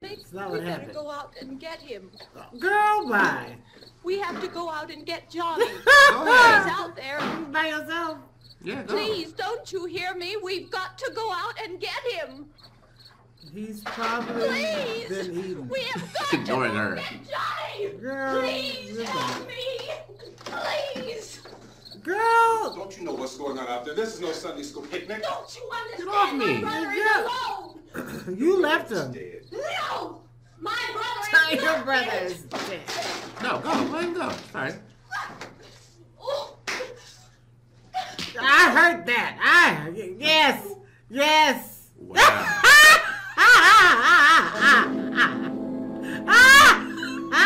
That's not what happened. We better go out and get him. Girl, bye. We have to go out and get Johnny. Go ahead. He's out there. By yourself. Yeah, go. Please, don't you hear me? We've got to go out and get him. He's probably Please. been eating. We have got to Ignoring go her. get Johnny. Girl, Please listen. help me. Please. Girl. Don't you know what's going on out there? This is no Sunday school picnic. Don't you understand? off me. My brother Yeah. is alone. You left him. Dead. No. My brother Tell is your not brother dead. is dead. No, go. Let him go. Sorry. Oh. I heard that. Yes. Yes. Wow.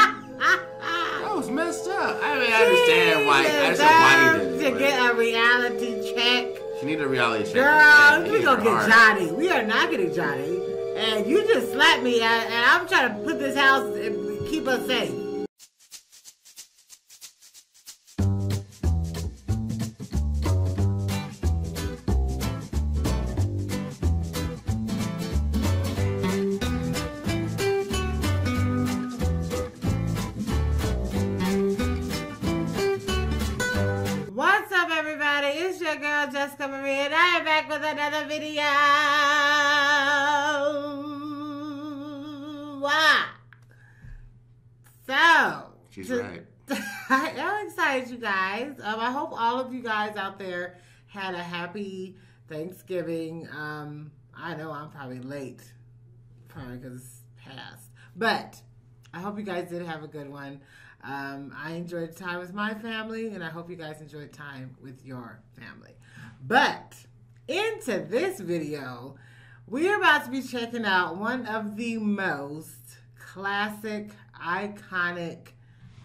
That was messed up. I mean, I understand why. I understand why he did To it. get a reality check. But she needed a reality check. Girl, Yeah, we he gonna hit get her hard. Johnny. We are not getting Johnny. And you just slapped me, and I'm trying to put this house and keep us safe. What's up, everybody? It's your girl Jessica Marie, and I am back with another video. Wow. So, She's right. I'm excited, you guys. I hope all of you guys out there had a happy Thanksgiving. I know I'm probably late, probably because it's past, but I hope you guys did have a good one. I enjoyed time with my family, and I hope you guys enjoyed time with your family. But into this video, we're about to be checking out one of the most classic, iconic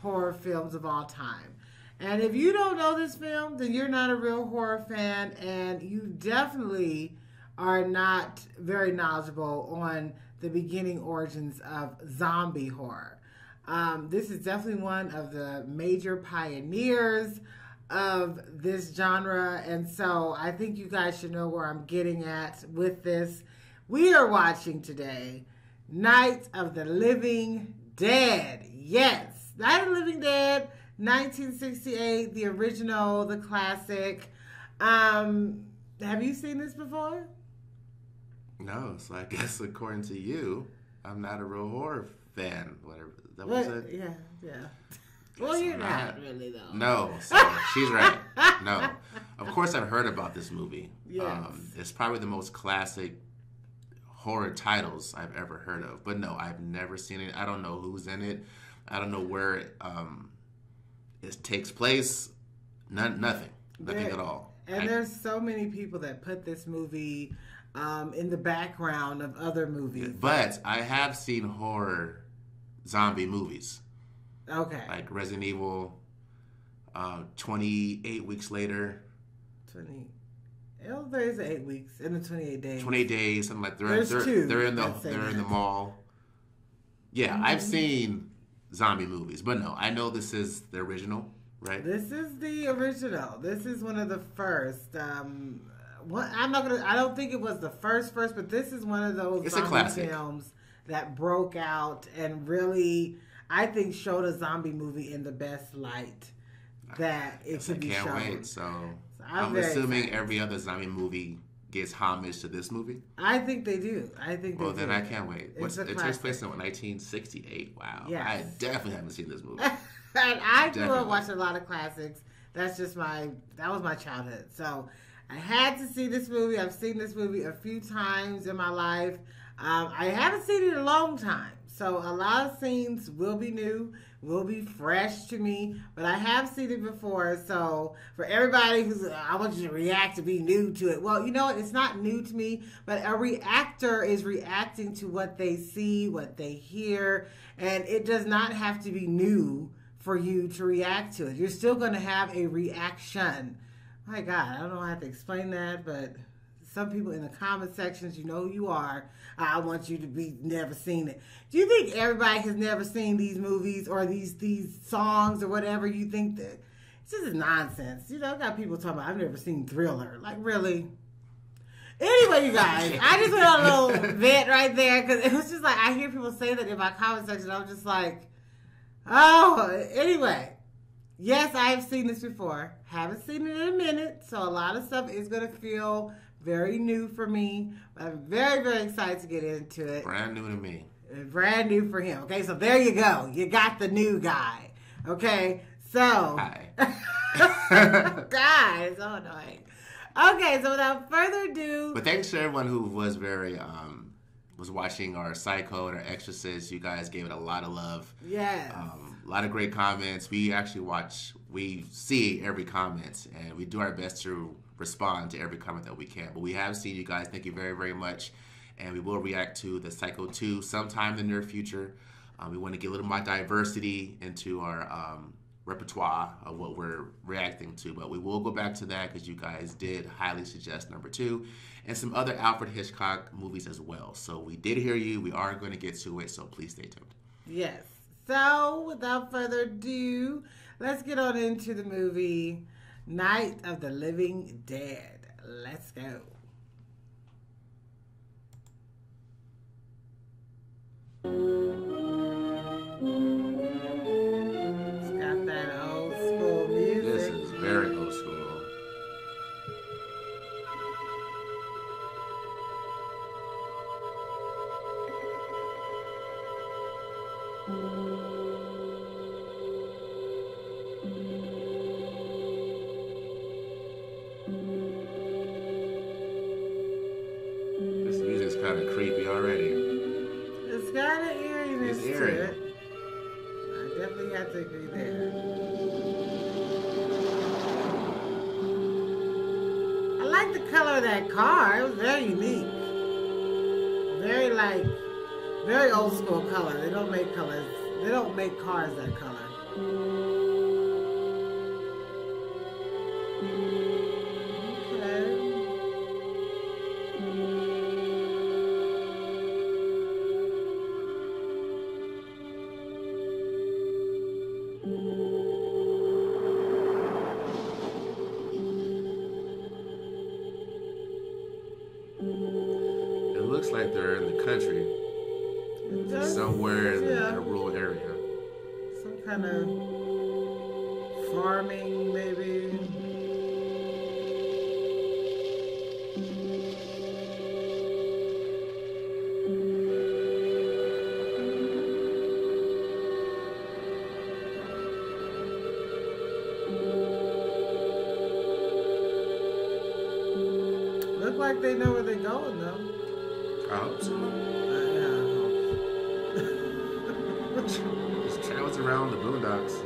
horror films of all time. And if you don't know this film, then you're not a real horror fan, and you definitely are not very knowledgeable on the beginning origins of zombie horror. This is definitely one of the major pioneers of this genre, and so I think you guys should know where I'm getting at with this. We are watching today Night of the Living Dead. Yes, Night of the Living Dead, 1968, the original, the classic. Have you seen this before? No, so I guess according to you, I'm not a real horror fan. Whatever. Is that what you said? Yeah. Well, you're I'm not really, though. No, so she's right. No. Of course I've heard about this movie. Yes. It's probably the most classic horror titles I've ever heard of. But no, I've never seen it. I don't know who's in it. I don't know where it takes place. Nothing at all. And there's so many people that put this movie in the background of other movies. But I have seen horror zombie movies. Okay. Like Resident Evil, 28 Weeks Later. 20. Oh, there's 8 weeks in the 28 days. 28 Days, something like that. There's two They're in that say the that. mall. Yeah, I've seen zombie movies, but no, I know this is the original, right? This is the original. This is one of the first. I don't think it was the first, but this is one of those It's a zombie classic. films that broke out and really, I think, showed a zombie movie in the best light that it Yes, I could be can't shown. wait. So I'm I'm very assuming excited. every other zombie movie gets homage to this movie. I think they do. Well, then I can't wait. It's a It takes classic. place in 1968. Wow. Yes. I definitely haven't seen this movie. And I grew up Definitely. watching a lot of classics. That was my childhood. So I had to see this movie. I've seen this movie a few times in my life. I haven't seen it in a long time. So a lot of scenes will be new, will be fresh to me, but I have seen it before. So for everybody I want you to react to be new to it. Well, you know what? It's not new to me, but a reactor is reacting to what they see, what they hear, and it does not have to be new for you to react to it. You're still going to have a reaction. My God, I don't know how to explain that, but some people in the comment sections, you know who you are. I want you to be never seen it. Do you think everybody has never seen these movies or these songs or whatever? You think that it's just nonsense? You know, I got people talking about, I've never seen Thriller. Like, really? Anyway, you guys, I just went on a little vent right there because it was just like I hear people say that in my comment section. I'm just like, oh. Anyway, yes, I have seen this before. Haven't seen it in a minute, so a lot of stuff is going to feel very new for me. But I'm very, very excited to get into it. Brand new to me. Brand new for him. Okay, so there you go. You got the new guy. Okay, so. Hi. God, it's so annoying. Okay, so without further ado. But thanks to everyone who was very, was watching our Psycho and our Exorcist. You guys gave it a lot of love. Yes. A lot of great comments. We actually we see every comment, and we do our best to respond to every comment that we can. But we have seen you guys. Thank you very, very much. And we will react to the Psycho 2 sometime in the near future. We want to get a little more diversity into our repertoire of what we're reacting to. But we will go back to that because you guys did highly suggest number 2 and some other Alfred Hitchcock movies as well. So we did hear you. We are going to get to it, so please stay tuned. Yes. So without further ado, let's get on into the movie Night of the Living Dead. Let's go. It's got that old school music. This is very old school. This music's kind of creepy already. It's got an eeriness It's to eerie. it. I definitely have to agree there. I like the color of that car. It was very unique. Very very old school color. They don't make colors. They don't make cars that color. Okay. It looks like they're in the country, It does, somewhere in yeah. a rural area. Some kind of farming, maybe. Look like they know where they're going, though. I hope so. Yeah. Just travels around the boondocks.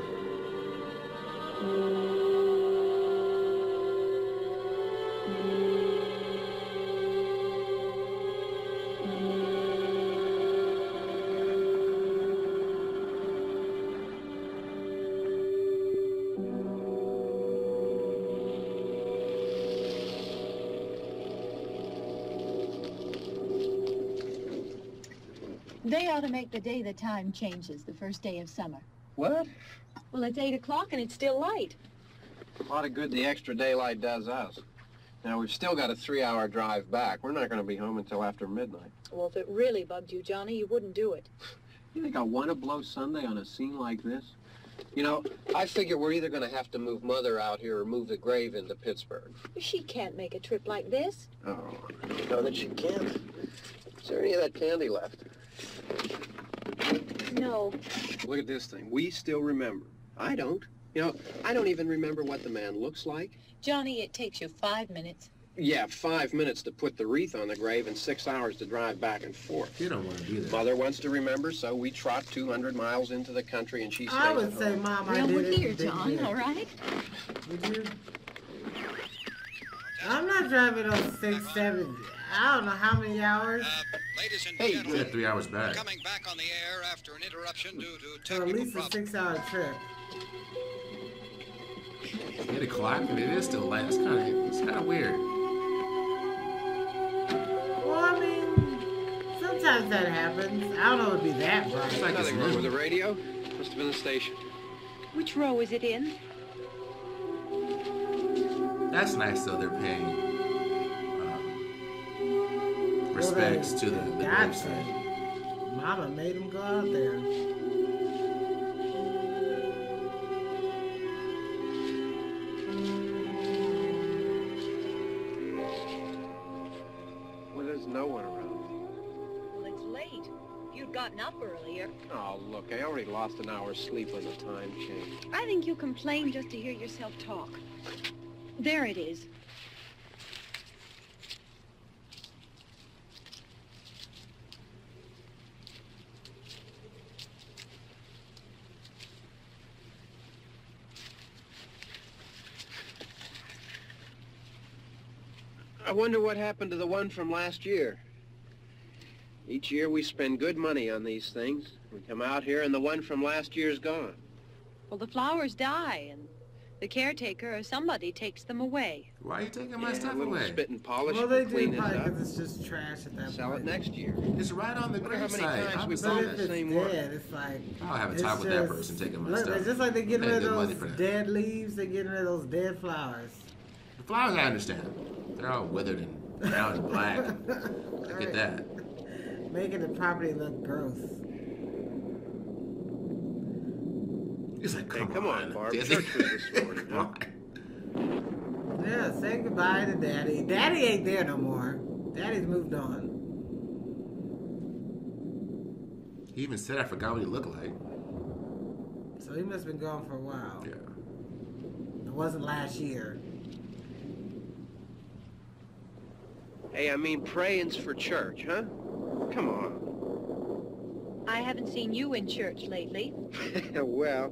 They ought to make the day the time changes, the first day of summer. What? Well, it's 8 o'clock and it's still light. A lot of good the extra daylight does us. Now, we've still got a 3-hour drive back. We're not going to be home until after midnight. Well, if it really bugged you, Johnny, you wouldn't do it. You think I want to blow Sunday on a scene like this? You know, I figure we're either going to have to move Mother out here or move the grave into Pittsburgh. She can't make a trip like this. Oh, no, that she can't. Is there any of that candy left? No. Look at this thing. We still remember. I don't. You know, I don't even remember what the man looks like. Johnny, it takes you 5 minutes. Yeah, 5 minutes to put the wreath on the grave and 6 hours to drive back and forth. You don't want to do that. Mother wants to remember, so we trot 200 miles into the country and she stays I would at say, home. Mom, I Well, did we're it. here, Big John, deal. all right? Would you? I'm not driving on 670. I don't know how many hours. Ladies and Hey, You gentlemen, had 3 hours back. coming back on the air after an interruption due to So at technical least a problems. 6-hour trip. 8 o'clock, and it is still light. It's kind of weird. Well, I mean, sometimes that happens. I don't know if it'd be that bright. It's like it's Nothing wrong with the new. radio. Must have been the station. Which row is it in? That's nice, though. They're paying Respects to the Gotcha. gravesite. Mama made him go out there. Well, there's no one around. Well, it's late. If you'd gotten up earlier. Oh, look, I already lost an hour's sleep on the time change. I think you complain just to hear yourself talk. There it is. I wonder what happened to the one from last year. Each year we spend good money on these things. We come out here and the one from last year's gone. Well, the flowers die, and the caretaker or somebody takes them away. Why are you taking my Yeah, stuff a little away? spit and polish Well, and they do clean it probably up. because it's just trash at that Sell point. it next year. It's right on the Wonder how many gravesite. times I'm we But sorry. bought if the it's same dead, one. it's like... I don't have a it's time with that just- person taking my look, stuff. It's just like they're getting Pay rid of good money those for that. dead leaves. They're getting rid of those dead flowers. The flowers, I understand. They're all withered and brown and black. Look at that. Making the property look gross. He's like, Hey, come come on, Barb. Church was this morning, huh? Yeah, say goodbye to Daddy. Daddy ain't there no more. Daddy's moved on. He even said I forgot what he looked like. So he must have been gone for a while. Yeah. It wasn't last year. Hey, I mean, praying's for church, huh? Come on. I haven't seen you in church lately. Well,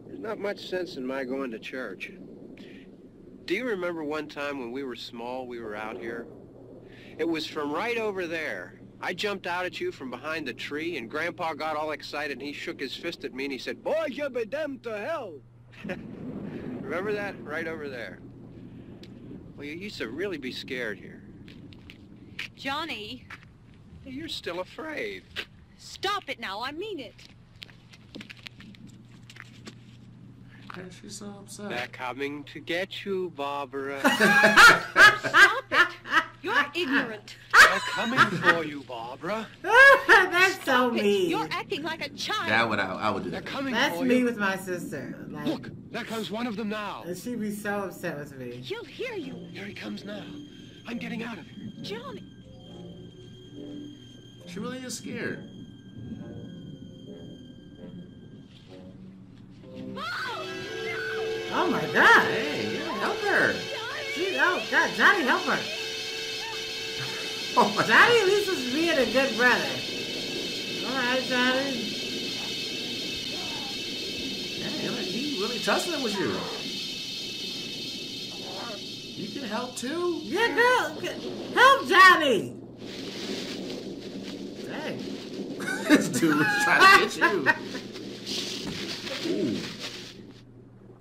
there's not much sense in my going to church. Do you remember one time when we were small, we were out here? It was from right over there. I jumped out at you from behind the tree, and Grandpa got all excited, and he shook his fist at me, and he said, "Boy, you be damned to hell." Remember that? Right over there. Well, you used to really be scared here. Johnny, You're still afraid. stop it now. I mean it. And she's so upset. They're coming to get you, Barbara. Stop it. You're ignorant. They're coming for you, Barbara. That's so Stop it. mean. You're acting like a child. That would I would do They're that. coming That's for me you. with my sister. Like, Look, there comes one of them now. and she'd be so upset with me. He'll hear you. Here he comes now. I'm getting out of here. Johnny. She really is scared. Oh my God. Hey, yeah, help her. Oh God, Johnny, help her. Oh my Johnny at least was being a good brother. All right, Johnny. Hey, like, he really tussling with you. You can help too. Yeah, girl, help Johnny. Dang. This dude was trying to get you. Ooh.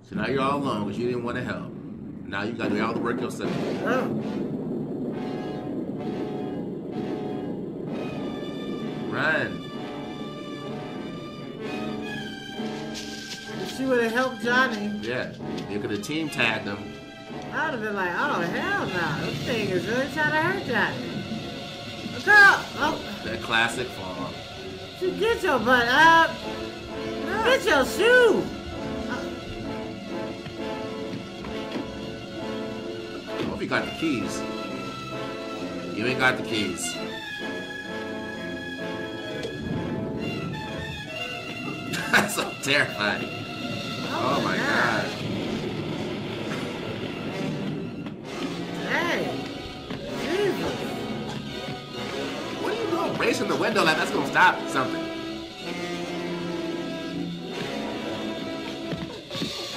So now you're all alone because you didn't want to help. Now you got to do all the work yourself. Oh. Run. If she would have helped Johnny, Yeah. You could have team tagged them. I would have been like, oh, hell no. This thing is really trying to hurt Johnny. Girl, oh, That classic fall. you get your butt up. Get your shoe. I hope you got the keys. You ain't got the keys. That's so terrifying. Oh my god. Hey. Jesus. What are you doing? Racing the window like that's gonna stop something.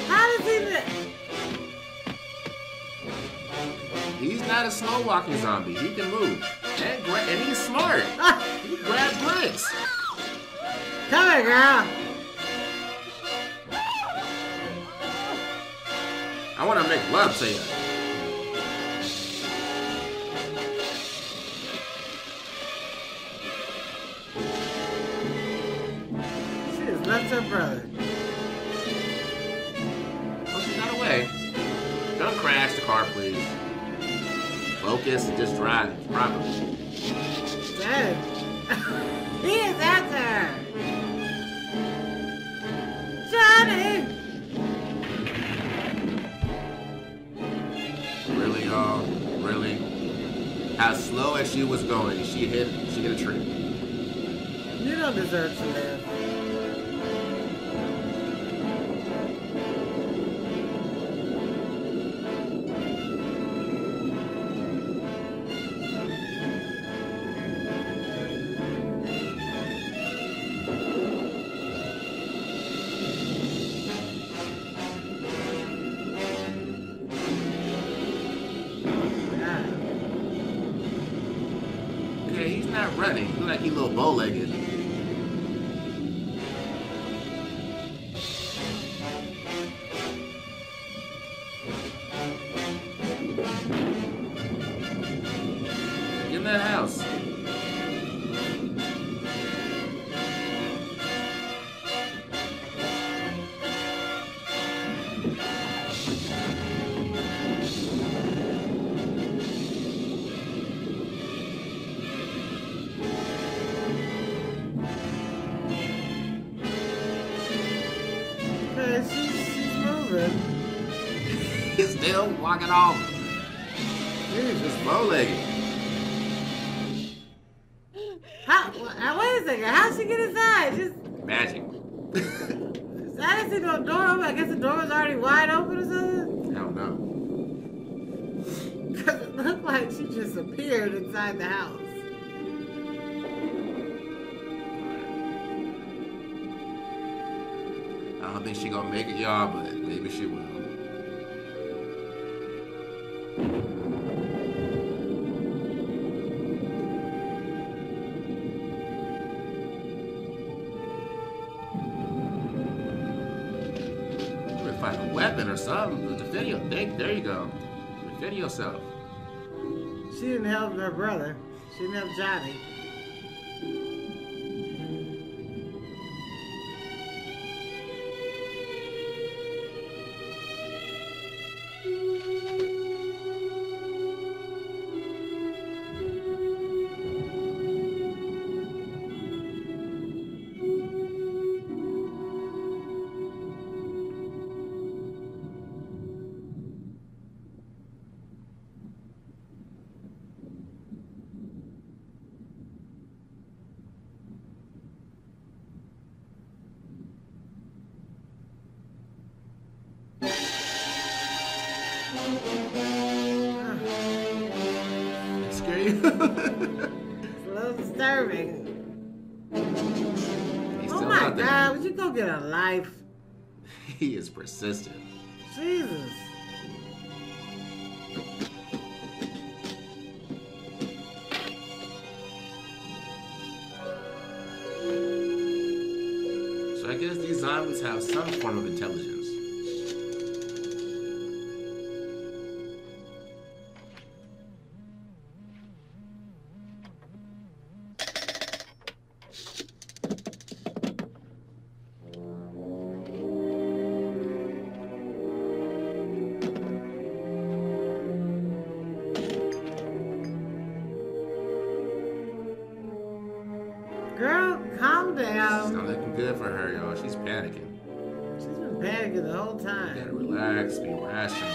How does he... He's not a slow walking zombie. He can move. And he's smart. He grabbed bricks. Come here, girl. I want to make love to you. She has left her brother. Oh, she got away. Don't crash the car, please. focus and just drive properly. Dead. He is after her. Johnny! Really, y'all? Really? As slow as she was going, she hit a tree. You don't deserve to live. Okay, he's not running. He look like he's a little bow-legged. Get in that house. Okay, she's moving. He's still walking off. Jesus. Just bow-legged. Wait a second. How'd she get inside? Just Magic. I didn't see no door open. I guess the door was already wide open or something. I don't know. Because it looked like she just appeared inside the house. I don't think she gonna make it, y'all, but maybe she will. Find a weapon or something. Defend your, there you go. Defend yourself. She didn't help her brother. She didn't help Johnny. Scare you? It's a little disturbing. He's Oh still my out there. God, would you go get a life? He is persistent. Jesus. So I guess these zombies have some form of intelligence. Girl, calm It's down. not looking good for her, y'all. She's panicking. She's been panicking the whole You time. gotta relax, be rational.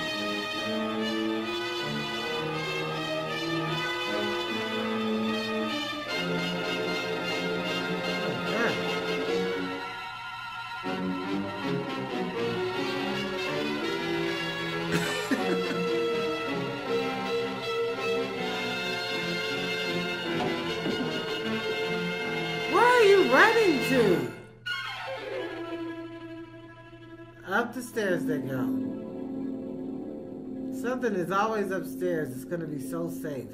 Where are you running to? Up the stairs they go. Something is always upstairs. It's gonna be so safe.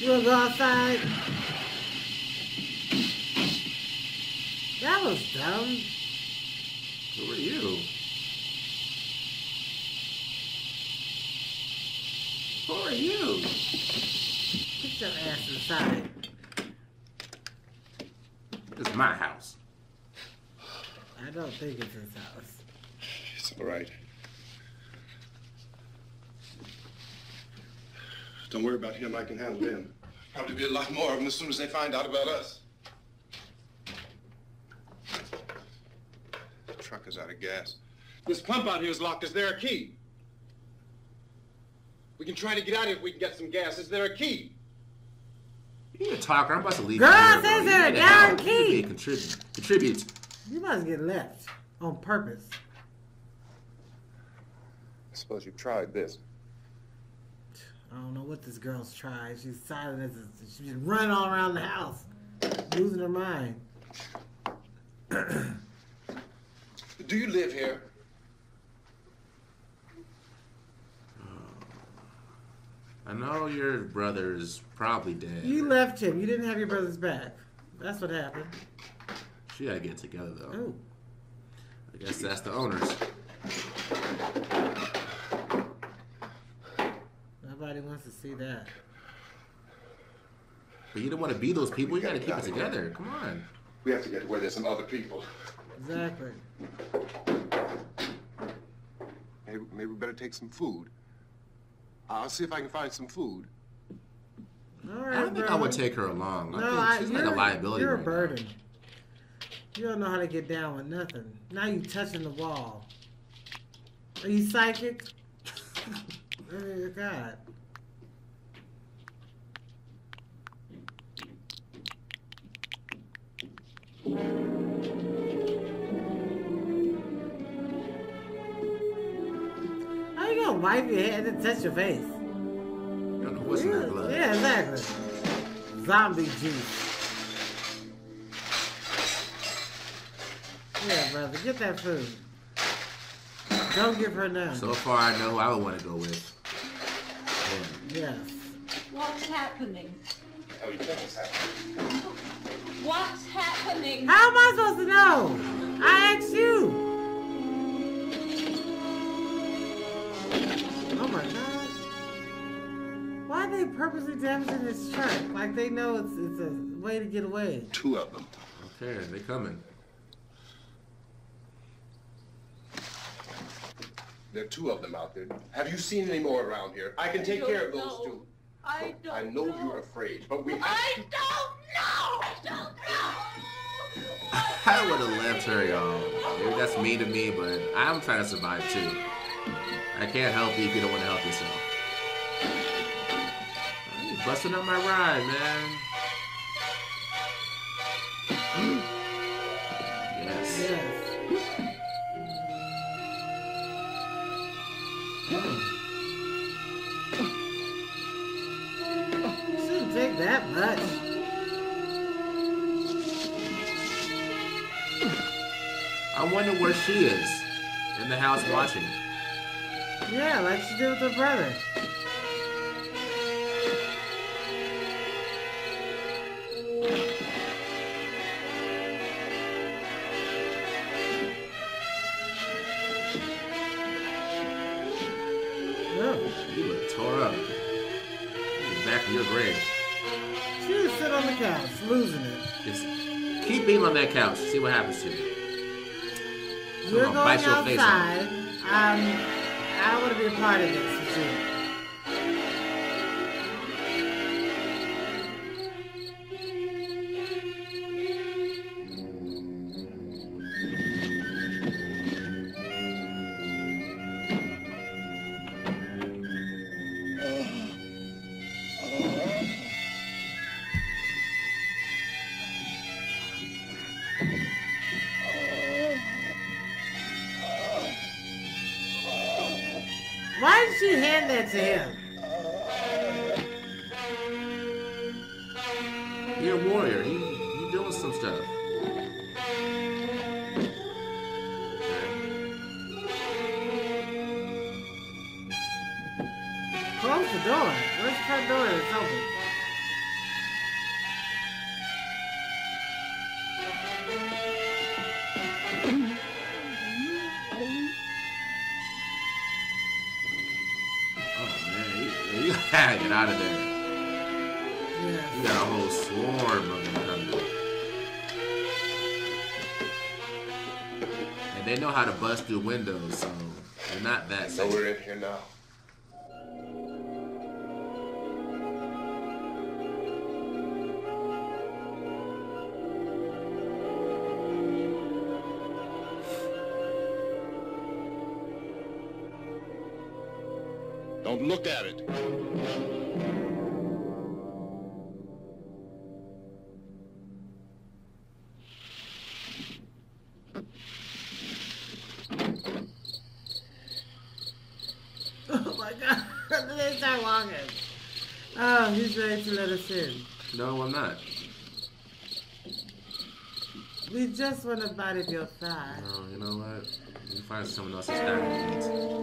You wanna go outside? That was dumb. Who are you? Who are you? Get your ass inside. This is my house. I don't think it's his house. It's all right. Don't worry about him. I can handle him. Probably be a lot more of them as soon as they find out about us. The truck is out of gas. This pump out here is locked. Is there a key? We can try to get out here if we can get some gas. Is there a key? You need a talker. I'm about to leave. Girl, here, says bro. there a You need damn help. You need key. to contribute. You must get left on purpose. I suppose you've tried this. I don't know what this girl's tried. She's silent as she's running all around the house, losing her mind. Do you live here? I know your brother's probably dead. You left him. You didn't have your brother's back. That's what happened. She gotta get together though. Oh. I guess that's the owners. Nobody wants to see that. But you don't want to be those people. You gotta keep it together. Come on. We have to get where there's some other people. Exactly. Maybe we better take some food. I'll see if I can find some food. All I right, don't think I would take her along. I think she's like a liability. You're a right burden. You don't know how to get down with nothing. Now you touching the wall. Are you psychic? Oh, God. How you gonna wipe your head and touch your face? You don't know what's in that blood. Yeah, exactly. Zombie juice. Yeah, brother, get that food. Don't give her none. So far, I know who I would want to go with. Yes. What's happening? Tell you what's happening. What's happening? How am I supposed to know? I asked you. Oh my God. Why are they purposely damaging this truck? Like they know it's a way to get away. Two of them. Okay, they coming. There are two of them out there. Have you seen any more around here? I can take care of those two. I don't I know you're afraid, but we have I to. don't know! I would have left her, y'all. Maybe that's mean to me, but I'm trying to survive too. I can't help you if you don't want to help yourself. You busting up my ride, man. Yes. Yes. Shouldn't take that much. I wonder where she is in the house watching. Yeah, like she did with her brother. No. You look tore up. You're back in your grave. She was sitting on the couch, losing it. Just keep being on that couch. See what happens to you. You're gonna going bite your face off. outside. I don't want to be a part of this with you. Why did she hand that to him? You're a warrior. You doing some stuff. Close the door. Where's the front door? It's open. Oh man, you gotta get out of there. They know how to bust through windows, so they're not that So safe. we're in here now. Don't look at it. Oh my God. They start walking. Oh, he's ready to let us in. No, I'm not. We just want to bite of your thigh. No, you know what? You find someone else's diamond.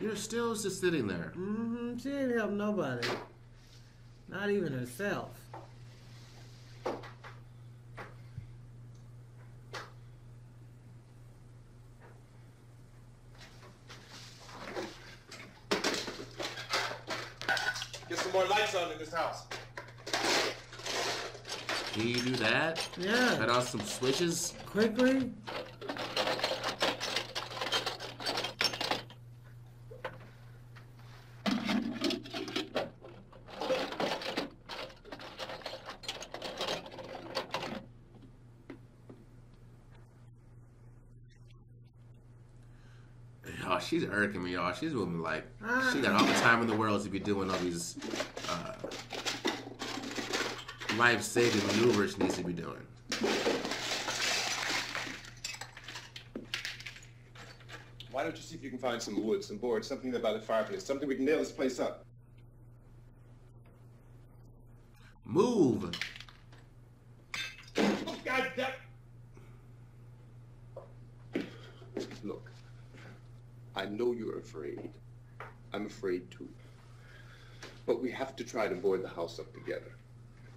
You're still just sitting there. Mm-hmm. She didn't help nobody. Not even herself. Get some more lights on in this house. Can you do that? Yeah. Cut off some switches? Quickly. Oh, she's irking me, y'all. She's with me like she got all the time in the world to be doing all these life-saving maneuvers she needs to be doing. Why don't you see if you can find some wood, some boards, something there by the fireplace, something we can nail this place up. Move. Oh, God damn. Look, I know you're afraid. I'm afraid too. But we have to try to board the house up together.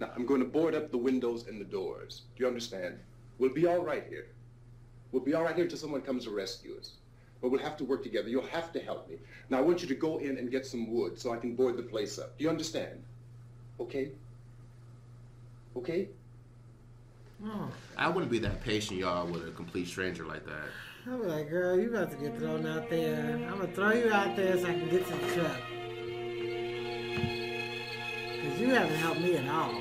Now, I'm going to board up the windows and the doors. Do you understand? We'll be all right here. We'll be all right here until someone comes to rescue us. But we'll have to work together. You'll have to help me. Now, I want you to go in and get some wood so I can board the place up. Do you understand? Okay? Okay? Oh. I wouldn't be that patient, y'all, with a complete stranger like that. I'm like, girl, you about to get thrown out there. I'm going to throw you out there so I can get to the truck. Because you haven't helped me at all.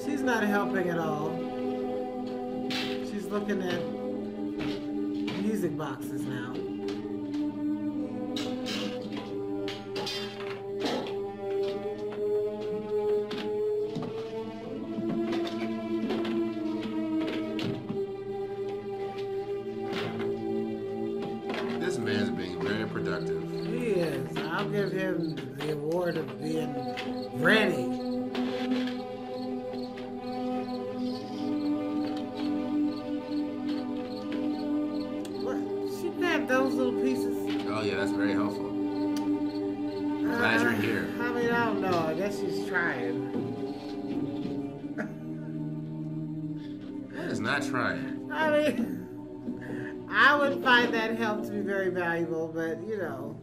She's not helping at all. She's looking at music boxes now. This man's being very productive. He is. I'll give him the award of being ready. What? She grabbed those little pieces. Oh, yeah, that's very helpful. Glad you're here. I mean, I don't know. I guess she's trying. That is not trying. I mean, I would find that help to be very valuable, but you know.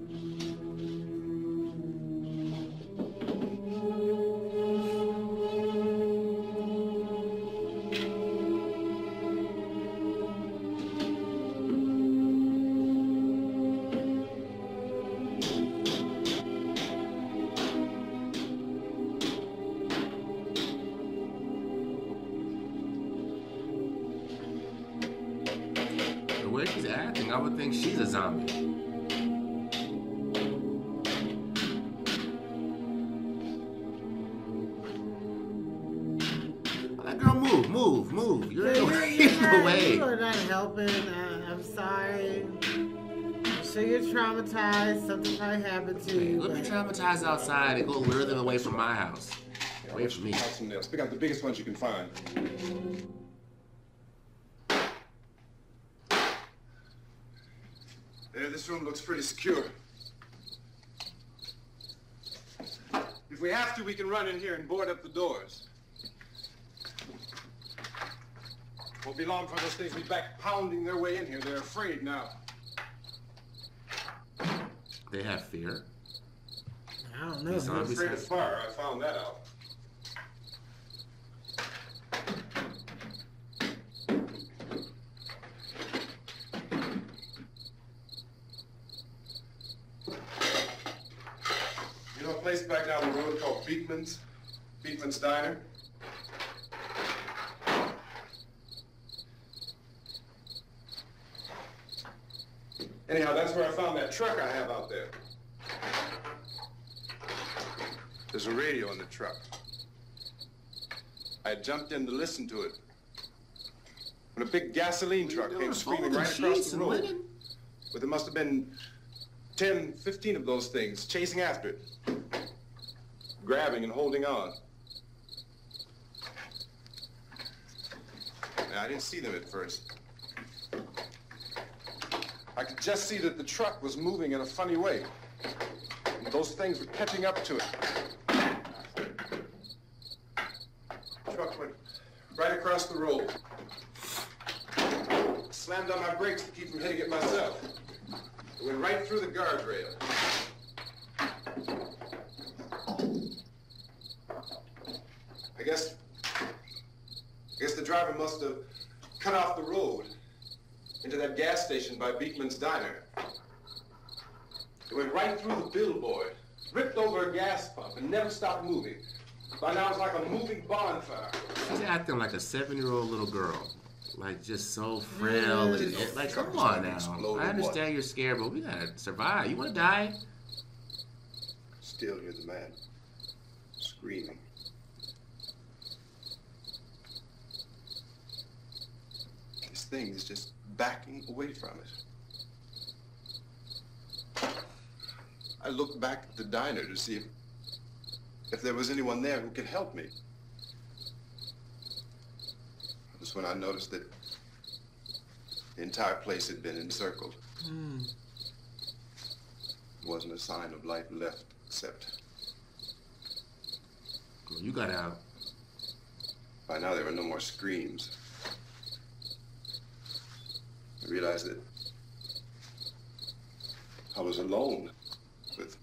acting, I would think she's a zombie. That girl, move. You're in the way. You are not helping. I'm sorry. I'm sure you're traumatized. Something probably happened to you. Let me traumatize outside and go lure them away from my house. Away from me. House some nails. Pick out the biggest ones you can find. There, this room looks pretty secure. If we have to, we can run in here and board up the doors. Won't be long for those things to be back pounding their way in here. They're afraid now. They have fear. I don't know. These They're zombies afraid have of fire. I found that out. You know a place back down the road called Beekman's? Beekman's Diner? Anyhow, that's where I found that truck I have out there. There's a radio in the truck. I jumped in to listen to it when a big gasoline truck came screaming right across the road. But there must have been 10, 15 of those things chasing after it, grabbing and holding on. Now, I didn't see them at first. I could just see that the truck was moving in a funny way. And those things were catching up to it. The truck went right across the road. I slammed on my brakes to keep from hitting it myself. It went right through the guardrail. I guess the driver must have cut off the road into that gas station by Beekman's Diner. It went right through the billboard, ripped over a gas pump, and never stopped moving. By now, it's like a moving bonfire. She's acting like a 7-year-old little girl. Like, just so frail. And, like, come on now. I understand you're scared, but we gotta survive. You wanna die? Still hear the man screaming. This thing is just backing away from it. I looked back at the diner to see if there was anyone there who could help me. That's when I noticed that the entire place had been encircled. There wasn't a sign of life left except... Well, you got out. By now there were no more screams. I realized that I was alone with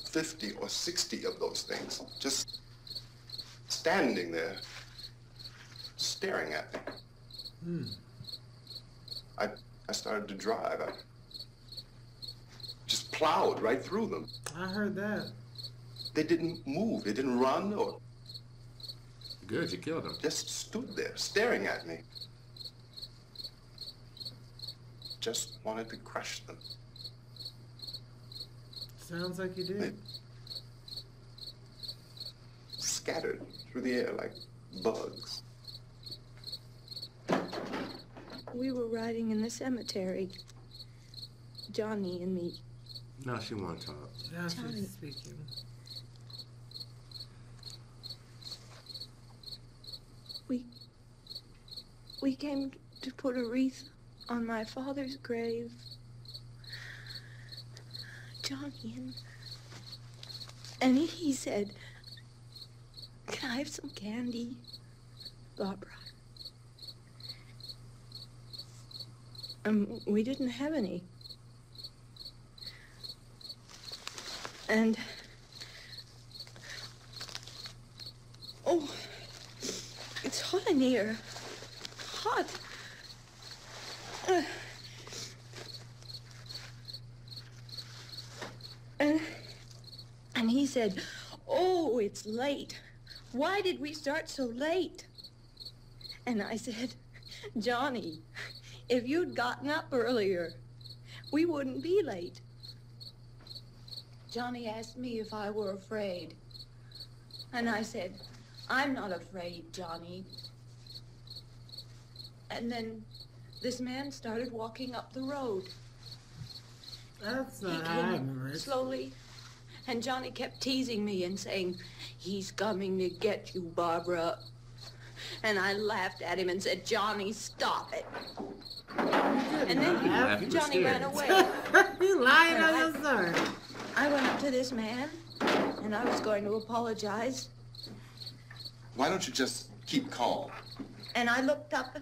50 or 60 of those things, just standing there, staring at me. I started to drive. I just plowed right through them. I heard that. They didn't move. They didn't run or... Good, you killed them. Just stood there, staring at me. Just wanted to crush them. Sounds like you did. They scattered through the air like bugs. We were riding in the cemetery, Johnny and me. No, she won't talk. Now Johnny. she's speaking. We came to put a wreath on my father's grave. Johnny, and he said, "Can I have some candy, Barbara?" We didn't have any. And, oh, it's hot in here. Hot. And he said, "Oh, it's late. Why did we start so late?" And I said, "Johnny, if you'd gotten up earlier, we wouldn't be late. Johnny asked me if I were afraid. And I said, I'm not afraid, Johnny. And then this man started walking up the road. That's He not how I came remember it. slowly, and Johnny kept teasing me and saying, he's coming to get you, Barbara. And I laughed at him and said, Johnny, stop it. And then Johnny ran away. You lying on your son. I went up to this man, and I was going to apologize. Why don't you just keep calm? And I looked up,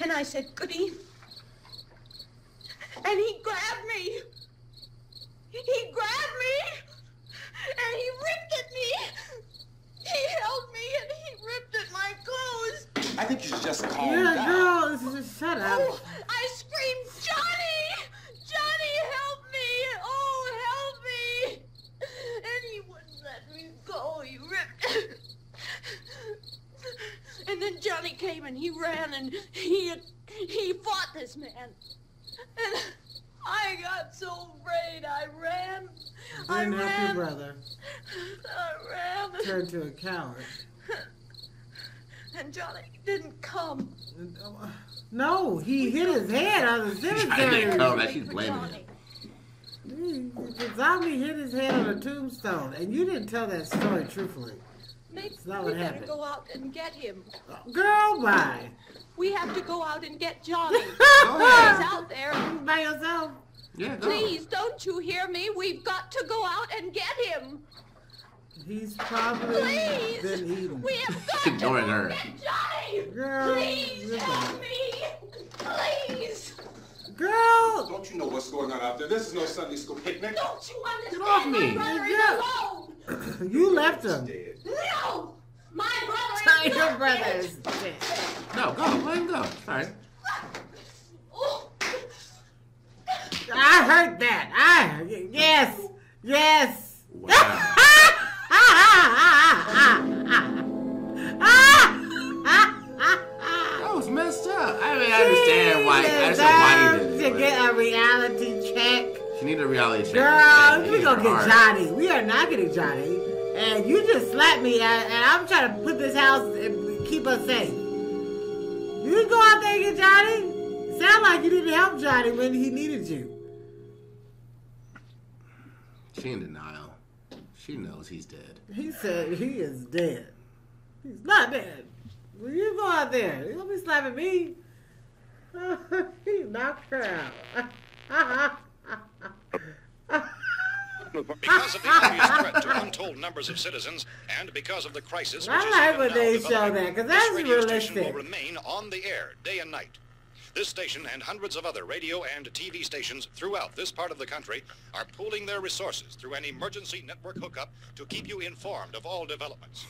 and I said, good evening. And he grabbed me. He grabbed me, and he ripped at me. He held me, and he ripped at my clothes. I think you should just calm Yeah, down. girl, just shut up. Oh, I screamed, Johnny! Johnny, help me! Oh, help me! And he wouldn't let me go. He ripped. And then Johnny came and he ran and he fought this man. And I got so afraid. I ran. Didn't help your brother. I ran. Turned to a coward. And Johnny didn't come. No, he hit his head on the Johnny cemetery. didn't come. That she's blaming him. The zombie hit his head on a tombstone, and you didn't tell that story truthfully. Maybe not we what better happened. go out and get him. Girl, bye. We have to go out and get Johnny. Oh, He's out there. by yourself. Yeah, go. Please, don't you hear me? We've got to go out and get him. He's probably Please. been eaten. We have got to Ignoring go her. get Johnny. Girl, Please listen. help me. Please. Girl, Don't you know what's going on out there? This is no Sunday school picnic. Don't you understand? Get off me. My brother is Yeah. alone. you left him. Dead. No. My brother Tell is your not brother dead. is dead. No, go. Let him go. Sorry. Oh. I heard that. Yes. Yes. Wow. That was messed up. I mean, I understand why. I understand why he did to it. get a reality check. She needed a reality check. Girl, Yeah, we hit gonna her get hard. Johnny. We are not getting Johnny. And you just slapped me, and I'm trying to put this house and keep us safe. You didn't go out there and get Johnny? Sound like you didn't help Johnny when he needed you. She in denial. She knows he's dead. He said he is dead. He's not dead. When you go out there, you gonna be slapping me. He knocked her out. Because of the obvious threat to untold numbers of citizens, and because of the crisis, I which is like even when now they show developing, that, 'cause this that's radio station will realistic. remain on the air day and night. This station and hundreds of other radio and TV stations throughout this part of the country are pooling their resources through an emergency network hookup to keep you informed of all developments.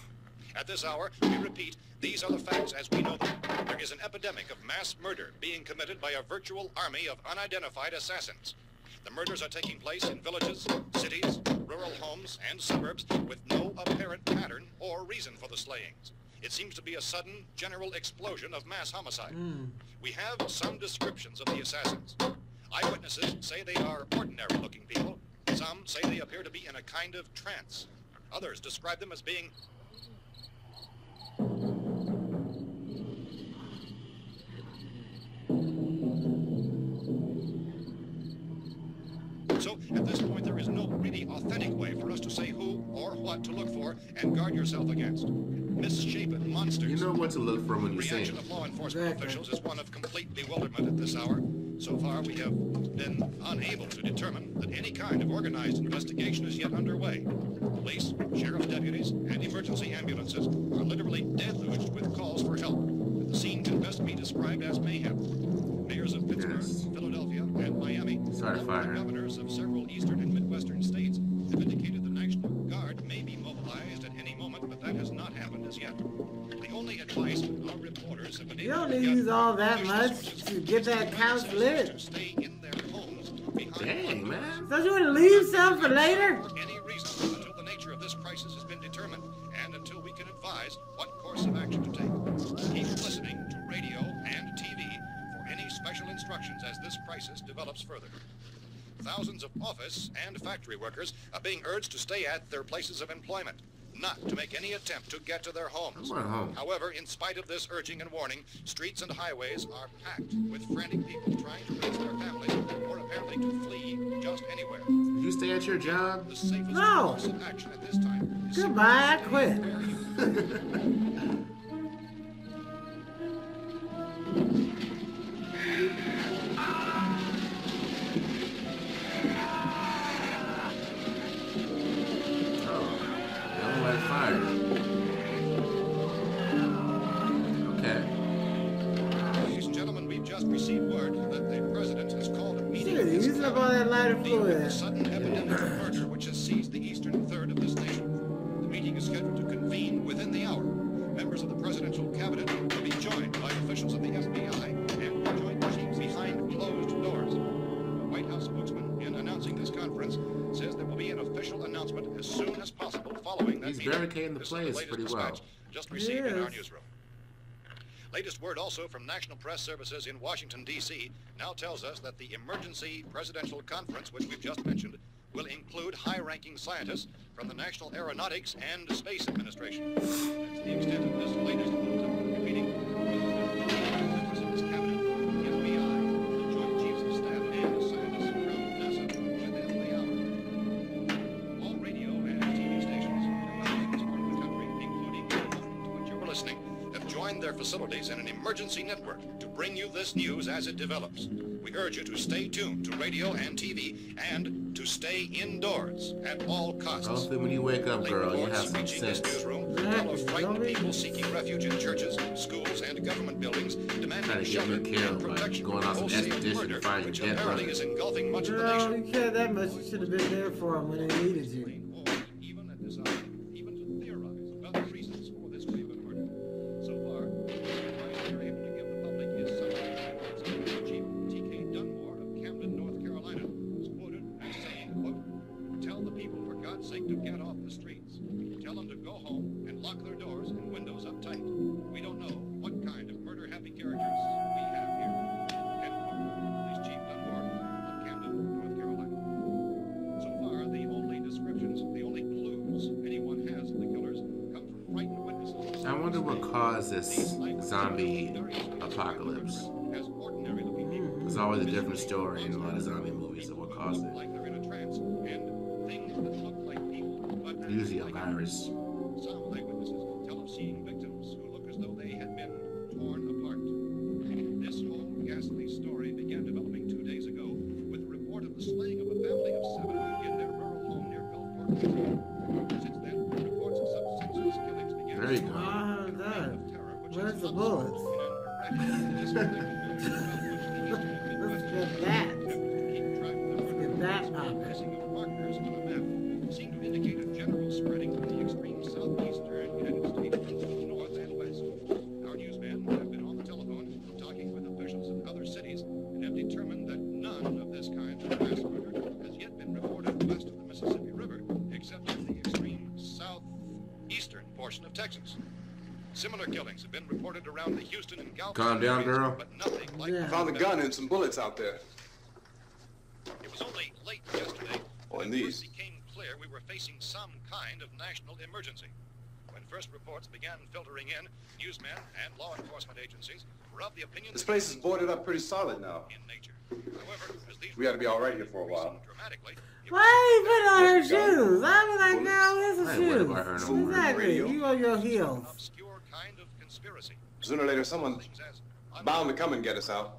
At this hour, we repeat, these are the facts as we know them. There is an epidemic of mass murder being committed by a virtual army of unidentified assassins. The murders are taking place in villages, cities, rural homes, and suburbs with no apparent pattern or reason for the slayings. It seems to be a sudden, general explosion of mass homicide. We have some descriptions of the assassins. Eyewitnesses say they are ordinary-looking people. Some say they appear to be in a kind of trance. Others describe them as being So, at this point, there is no really authentic way for us to say who or what to look for and guard yourself against. Misshapen monsters. You know what to look for when you The see reaction him. of law enforcement officials is one of complete bewilderment at this hour. So far, we have been unable to determine that any kind of organized investigation is yet underway. Police, sheriff's deputies, and emergency ambulances are literally deluged with calls for help. The scene can best be described as mayhem. Mayors of Pittsburgh, Philadelphia, and Miami, Sorry, along with fire. governors of several eastern and midwestern states, have indicated the National Guard may be mobilized at any moment, but that has not happened as yet. The only advice our reporters have been You able don't to need to get use all that much to get that couch lit. stay in their homes behind Dang, man. Don't you want to leave some for later? for any reason until the nature of this crisis has been determined and until we can advise what course of action to take. Keep listening to radio and TV for any special instructions instructions as this crisis develops further. Thousands of office and factory workers are being urged to stay at their places of employment, not to make any attempt to get to their homes. However, in spite of this urging and warning, streets and highways are packed with frantic people trying to reach their families or apparently to flee just anywhere. Did you stay at your job? The safest No. course of action at this time is Goodbye, I quit. Ladies and gentlemen, we've just received word that the president has called a meeting Shit, of his using up all that lighter cabinet to deal with fluid. the sudden epidemic of murder which has seized the eastern third of this nation. The meeting is scheduled to convene within the hour. Members of the presidential cabinet will be joined by officials of the FBI and joint chiefs behind closed doors. The White House spokesman, in announcing this conference, says there will be an official announcement as soon as possible following that He's meeting. barricading the This is the place latest pretty well. dispatch just received in our Yes. newsroom. Latest word also from National Press Services in Washington, D.C. now tells us that the emergency presidential conference, which we've just mentioned, will include high-ranking scientists from the National Aeronautics and Space Administration. That's the extent of this latest bulletin meeting. Members of this cabinet, the FBI, the Joint Chiefs of Staff, and scientists from NASA within the hour. All radio and TV stations throughout this part of the country, including the one to which you're listening, have joined their facilities in an emergency network to bring you this news as it develops. We urge you to stay tuned to radio and TV and to stay indoors at all costs. Hopefully when you wake up, Late girl, you reports have some reaching this sense. newsroom tell of frightened people seeking refuge in churches, schools, and government buildings, Try demanding to get shelter me killed and by protection going from on some wholesale expedition murder, to find your which dead apparently brother. is engulfing much of the Girl, nation. you cared that much. You should have been there for them when they needed you. Even at this hour, even to theorize about the reasons for this wave of murder. So far, the advice we're able to give the public is Secretary Chief T.K. Dunmore of Camden, North Carolina, is quoted as saying, quote, "Tell the people, for God's sake, to get off the streets. Tell them to go home and lock their doors and windows up tight. We don't know what kind of murder-happy characters we have here." End quote. Police Chief Dunmore of Camden, North Carolina. So far, the only descriptions, the only clues anyone has of the killers come from frightened witnesses. I wonder what caused this zombie apocalypse. As ordinary looking people. There's always a different story in a lot of zombie movies of what caused it. Like they're in a trance, and things that look like people, but Usually a virus. some eyewitnesses tell of seeing victims who look as though they had been torn apart. This whole ghastly story began developing 2 days ago with the report of the slaying of a family of 7 in their rural home near Gulfport, Virginia. Since then, reports of such senseless killings began. There you go. I heard that. Where's the bullets? Let's get that. Let's get that poppin'. Markers on a map seem to indicate a general spreading from the extreme southeastern United States to the north and west. Our newsmen have been on the telephone talking with officials in other cities and have determined that none of this kind of mass murder has yet been reported west of the Mississippi River, except in the extreme southeastern portion of Texas. Similar killings have been reported around the Houston and Galveston Calm down, areas, girl. but nothing like Yeah. I found a gun and some bullets out there. It was only late yesterday Oh, when and it these. first became clear we were facing some kind of national emergency. When first reports began filtering in, newsmen and law enforcement agencies were of the opinion This that place is boarded up pretty solid now. in nature. However, as these We ought to be all right here for a while. dramatically, Why you put on her shoes? I'd be like, girl, where's I the ain't worried shoes? about her no more. Exactly. You on your heels. obscure kind of conspiracy. Sooner or later, someone's Things as bound to come and get us out.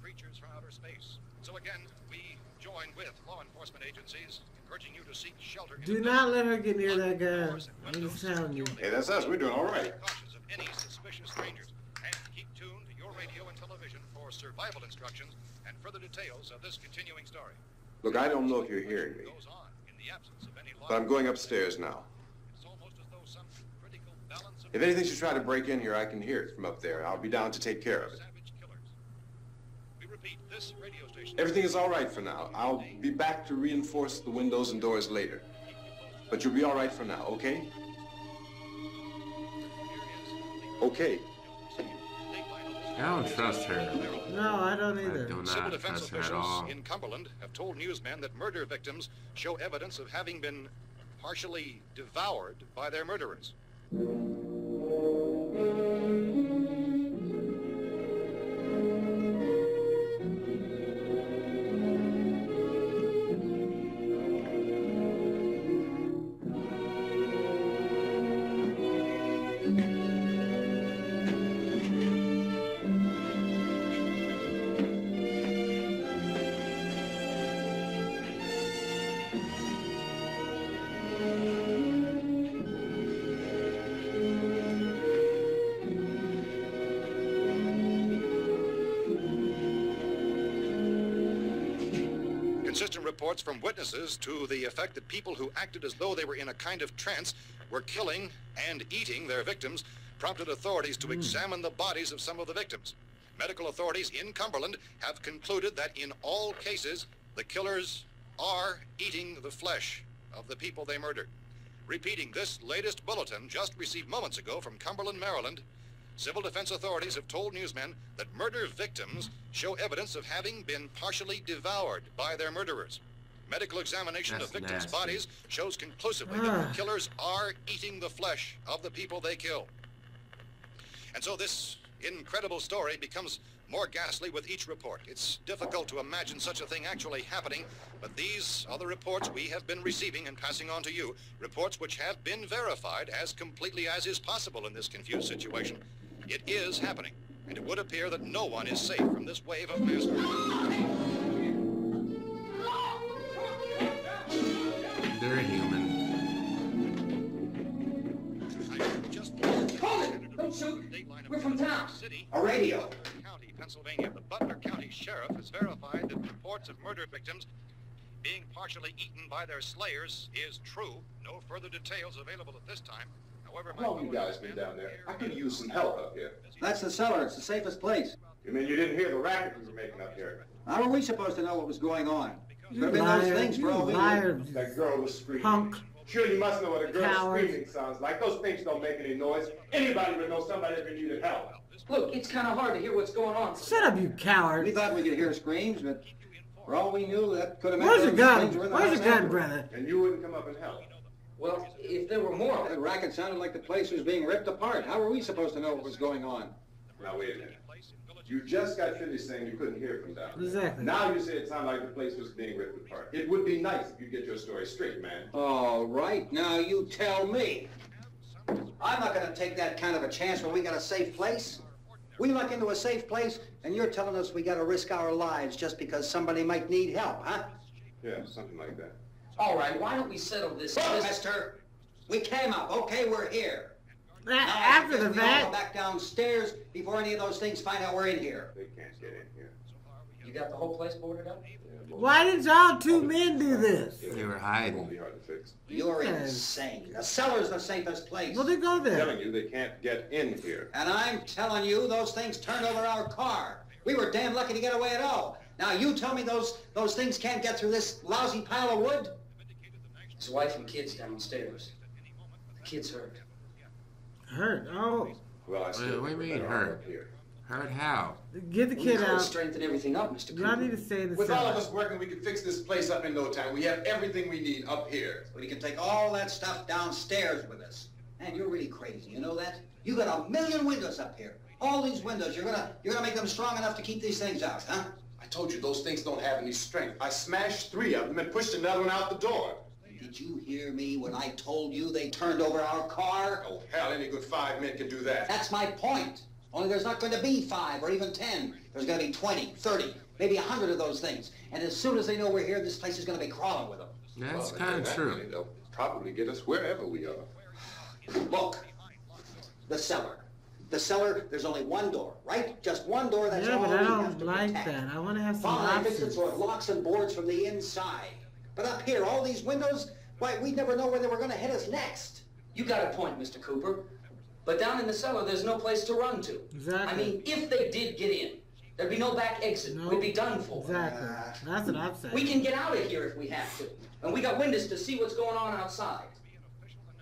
creatures from outer space. So again, we join with law enforcement agencies, urging you to seek shelter. in Do not let her get near that gun. I'm just telling you. Hey, that's us. We're doing all right. Cautious of any suspicious strangers, and keep tuned to your radio and television for survival instructions and further details of this continuing story. Look, I don't know if you're hearing me, Goes on in the absence of any law. but I'm going upstairs now. It's almost as though some critical balance of If anything should try to break in here, I can hear it from up there. I'll be down to take care of it. savage killers. We repeat, this radio station. Everything is all right for now. I'll be back to reinforce the windows and doors later. But you'll be all right for now, okay? Okay. I don't trust her. No, I don't either. I do Civil not defense trust her at officials all. in Cumberland have told newsmen that murder victims show evidence of having been partially devoured by their murderers. Consistent reports from witnesses to the effect that people who acted as though they were in a kind of trance were killing and eating their victims prompted authorities to examine the bodies of some of the victims. Medical authorities in Cumberland have concluded that in all cases, the killers are eating the flesh of the people they murdered. Repeating this latest bulletin just received moments ago from Cumberland, Maryland, civil defense authorities have told newsmen that murder victims show evidence of having been partially devoured by their murderers. Medical examination of victims' bodies shows conclusively that the killers are eating the flesh of the people they kill. And so this incredible story becomes more ghastly with each report. It's difficult to imagine such a thing actually happening, but these are the reports we have been receiving and passing on to you, reports which have been verified as completely as is possible in this confused situation. It is happening, and it would appear that no one is safe from this wave of mass murder. They're human. Hold it! Don't shoot! We're from town. A radio. County, Pennsylvania. The Butler County Sheriff has verified that reports of murder victims being partially eaten by their slayers is true. No further details available at this time. However, How long you guys been down there? I could use some help up here. That's the cellar. It's the safest place. You mean you didn't hear the racket we were making up here? How are we supposed to know what was going on? You Could have been those liar, things for all we liar. knew. That girl was screaming. Punk. Sure, you must know what a girl's Coward. screaming sounds like. Those things don't make any noise. Anybody would know somebody ever needed help. Look, it's kind of hard to hear what's going on. Shut up, you coward. We thought we could hear screams, but for all we knew, that could have meant Where's your those gun? things were in the Where's house your gun, anyway. brother? And you wouldn't come up and help. Well, if there were more, the racket sounded like the place was being ripped apart. How were we supposed to know what was going on? Now, wait a minute. You just got finished saying you couldn't hear from down there. Exactly. Now you say it sounded like the place was being ripped apart. It would be nice if you get your story straight, man. All right, now you tell me. I'm not going to take that kind of a chance when we got a safe place. We luck into a safe place, and you're telling us we got to risk our lives just because somebody might need help, huh? Yeah, something like that. All right, why don't we settle this? Look, mister, we came up. Okay, we're here. Now, After the we all go fact, back downstairs before any of those things find out we're in here. They can't get in here. You got the whole place boarded up? why did y'all two men do this? They were It won't hiding. be hard to fix. You're Yes. insane. The cellar's the safest place. Well, then go I'm there. telling you, they can't get in here. And I'm telling you, those things turned over our car. We were damn lucky to get away at all. Now you tell me those things can't get through this lousy pile of wood? His wife and kids downstairs. The kid's hurt. Hurt. Oh, Well, I still What do you think we're mean, better off hurt? up here. Heard how? get the We kid gotta out. strengthen everything up, Mr. Y'all Cooper. need to stay in the With all of cellar. us working, we can fix this place up in no time. We have everything we need up here. We can take all that stuff downstairs with us. Man, you're really crazy, you know that? You got 1,000,000 windows up here. All these windows, you're gonna make them strong enough to keep these things out, huh? I told you those things don't have any strength. I smashed 3 of them and pushed another one out the door. Did you hear me when I told you they turned over our car? Oh, hell, any good 5 men can do that. That's my point. Only there's not going to be 5 or even 10. There's going to be 20, 30, maybe 100 of those things. And as soon as they know we're here, this place is going to be crawling with them. That's Well, kind of that true. many, they'll probably get us wherever we are. Look, the cellar. The cellar, there's only one door, right? Just one door, that's Yeah, all but we I have don't to like protect. that. I want to have some Fine, fix it options. so it locks and boards from the inside. But up here, all these windows, why, we'd never know where they were going to hit us next. You got a point, Mr. Cooper. But down in the cellar, there's no place to run to. Exactly. I mean, if they did get in, there'd be no back exit. Nope. We'd be done for. Exactly. That's what I'm saying. We can get out of here if we have to. And we got windows to see what's going on outside.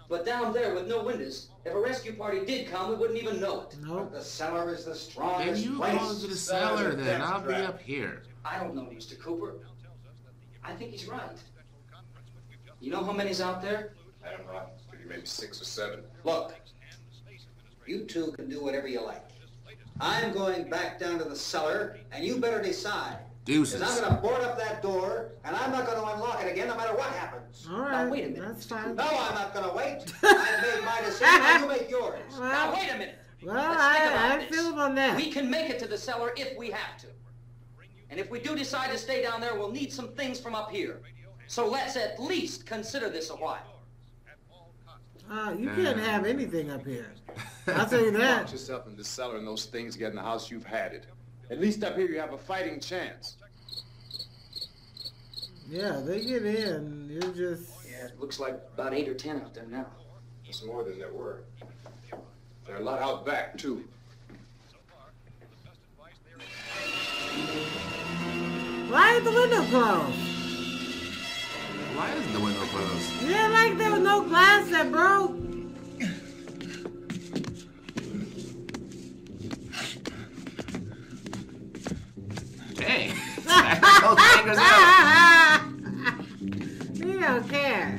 But down there with no windows, if a rescue party did come, we wouldn't even know it. Nope. The cellar is the Then strongest you place. go to the cellar then. I'll be up here. I don't know, Mr. Cooper. I think he's right. You know how many's out there? I don't know. Maybe 6 or 7. Look, you two can do whatever you like. I'm going back down to the cellar, and you better decide. Deuces. Because I'm going to board up that door, and I'm not going to unlock it again no matter what happens. All right. Now, wait a minute. That's fine. No, I'm not going to wait. I've made my decision, now you make yours. Now, wait a minute. Well, Let's think about I this. feel on that. We can make it to the cellar if we have to. And if we do decide to stay down there, we'll need some things from up here. So let's at least consider this a while. You can't have anything up here. I'll tell you that. Lock yourself in the cellar and those things get in the house, you've had it. At least up here you have a fighting chance. Yeah, they get in. You're just... Yeah, it looks like about 8 or 10 out there now. It's more than there were. There are a lot out back, too. Why is the window closed? Why isn't the window closed? Yeah, like there was no glass that broke. Hey, those fingers out. He don't care.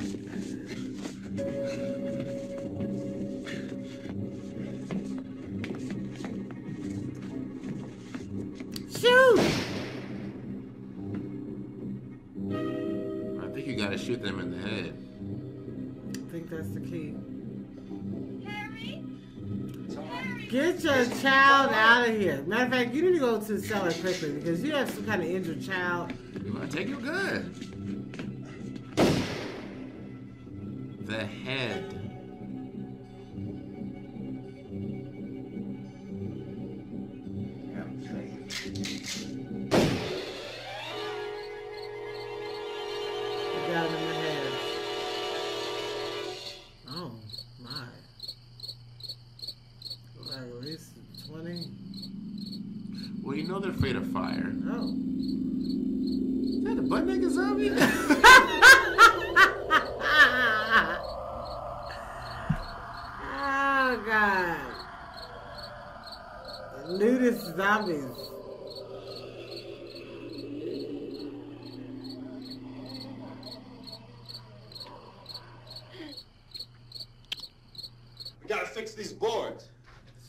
Shoot! I think you gotta shoot them in the head. I think that's the key. Harry? Get your child out of here. Matter of fact, you need to go to the cellar quickly because you have some kind of injured child. You wanna take your gun? The head. You got him in the head. Oh, my. Like at least 20. Well, you know they're afraid of fire. Oh. Is that a butt naked zombie? Oh, God. Nudist zombies. We gotta fix these boards.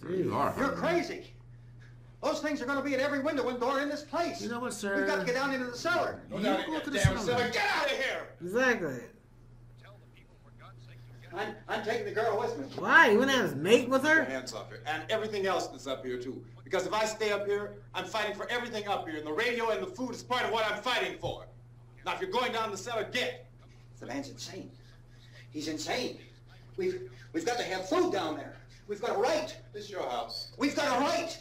You are. You're crazy. Those things are going to be at every window and door in this place. You know what, sir? We've got to get down into the cellar. Go down in the damn cellar. Get out of here! Exactly. I'm taking the girl with me. Why? You want to have his mate with Your her? hands off here. And everything else that's up here, too. Because if I stay up here, I'm fighting for everything up here. And the radio and the food is part of what I'm fighting for. Now, if you're going down the cellar, get. The man's insane. He's insane. We've got to have food down there. We've got a right. This is your house. We've got a right.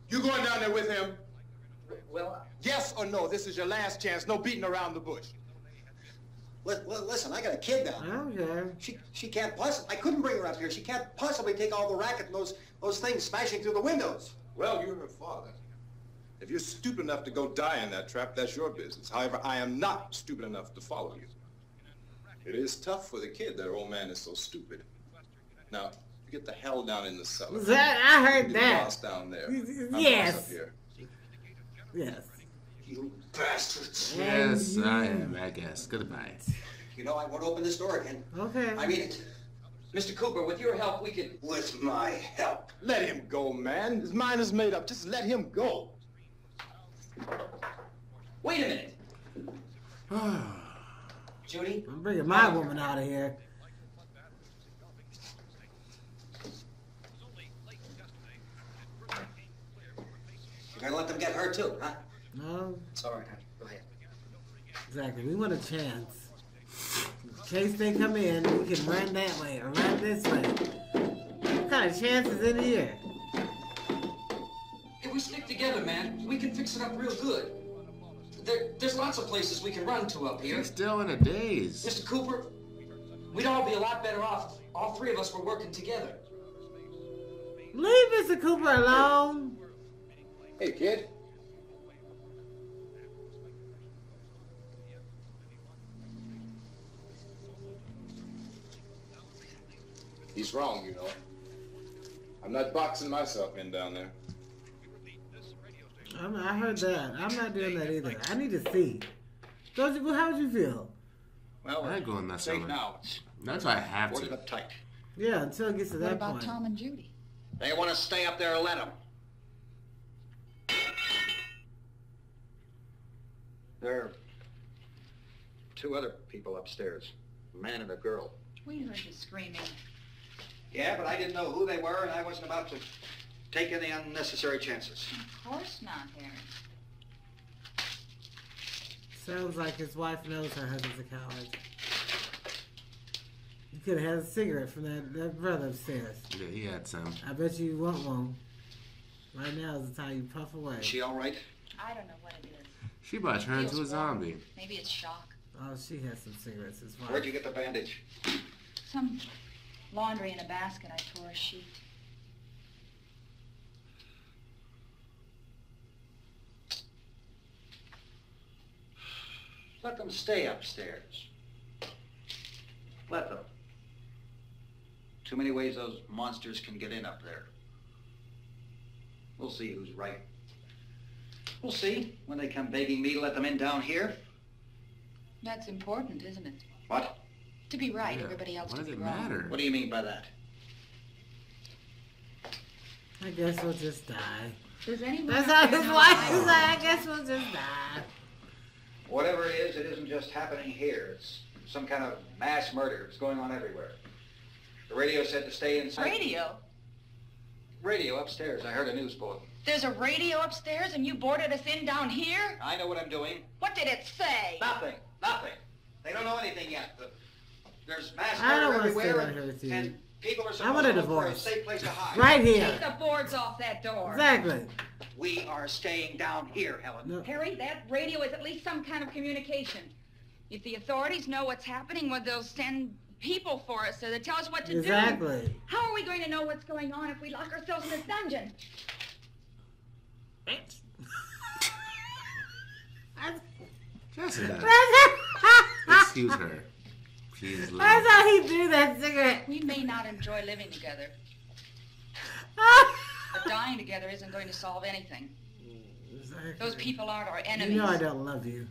You going down there with him? Well, Yes or no? This is your last chance. No beating around the bush. Listen, I got a kid down there. Okay. She can't possibly. I couldn't bring her up here. She can't possibly take all the racket and those things smashing through the windows. Well, you're her father. If you're stupid enough to go die in that trap, that's your business. However, I am not stupid enough to follow you. It is tough for the kid that her old man is so stupid. Now, get the hell down in the cellar. I heard You're that. the boss down there. I'm Yes. boss up here. Yes. You bastards. Yes, I am, I guess. Goodbye. You know, I won't open this door again. Okay. I mean it. Mr. Cooper, with your help, we could... With my help. Let him go, man. His mind is made up. Just let him go. Wait a minute. Judy? I'm bringing my woman out of here. You're gonna let them get hurt too, huh? No. It's all right, honey. Go ahead. Exactly. We want a chance. In case they come in, we can run that way or run this way. What kind of chance is in here? If we stick together, man, we can fix it up real good. There's lots of places we can run to up here. He's still in a daze. Mr. Cooper, we'd all be a lot better off if all three of us were working together. Leave Mr. Cooper alone. Hey, kid. He's wrong, you know. I'm not boxing myself in down there. I heard that. I'm not doing that either. I need to see. How would you feel? Well, I ain't going that safe summer. now. That's why I have Boarded to. up tight. Yeah, until it gets to What that about point. Tom and Judy? They want to stay up there, let them. There are 2 other people upstairs, a man and a girl. We heard you screaming. Yeah, but I didn't know who they were, and I wasn't about to take any unnecessary chances. Of course not, Harry. Sounds like his wife knows her husband's a coward. You could have had a cigarette from that brother upstairs. Yeah, he had some. I bet you want one. Right now is the time you puff away. Is she all right? I don't know what it is. She about to turn into a Feels warm. zombie. Maybe it's shock. Oh, she has some cigarettes as well. Where'd you get the bandage? Some laundry in a basket. I tore a sheet. Let them stay upstairs. Let them. Too many ways those monsters can get in up there. We'll see who's right. We'll see when they come begging me to let them in down here. That's important, isn't it? What? To be right, Yeah. everybody else What to does be it wrong. matter? What do you mean by that? I guess we'll just die. Does anyone That's up how there his know wife why? is like, I guess we'll just die. Whatever it isn't just happening here. It's some kind of mass murder. It's going on everywhere. The radio said to stay inside. Radio? Radio upstairs. I heard a news bulletin. There's a radio upstairs and you boarded us in down here? I know what I'm doing. What did it say? Nothing. Nothing. They don't know anything yet. There's mass I don't murder want to stay everywhere, right here with you. and people are I supposed want a to look for a divorce. safe place to hide. Right here. Take the boards off that door. Exactly. We are staying down here, Helen. No. Harry, that radio is at least some kind of communication. If the authorities know what's happening, well, they'll send people for us so they tell us what to do. Exactly. How are we going to know what's going on if we lock ourselves in this dungeon? Jessica. Excuse her. She's That's leaving. how he threw that cigarette. We may not enjoy living together, but dying together isn't going to solve anything. Exactly. Those people aren't our enemies. You know I don't love you.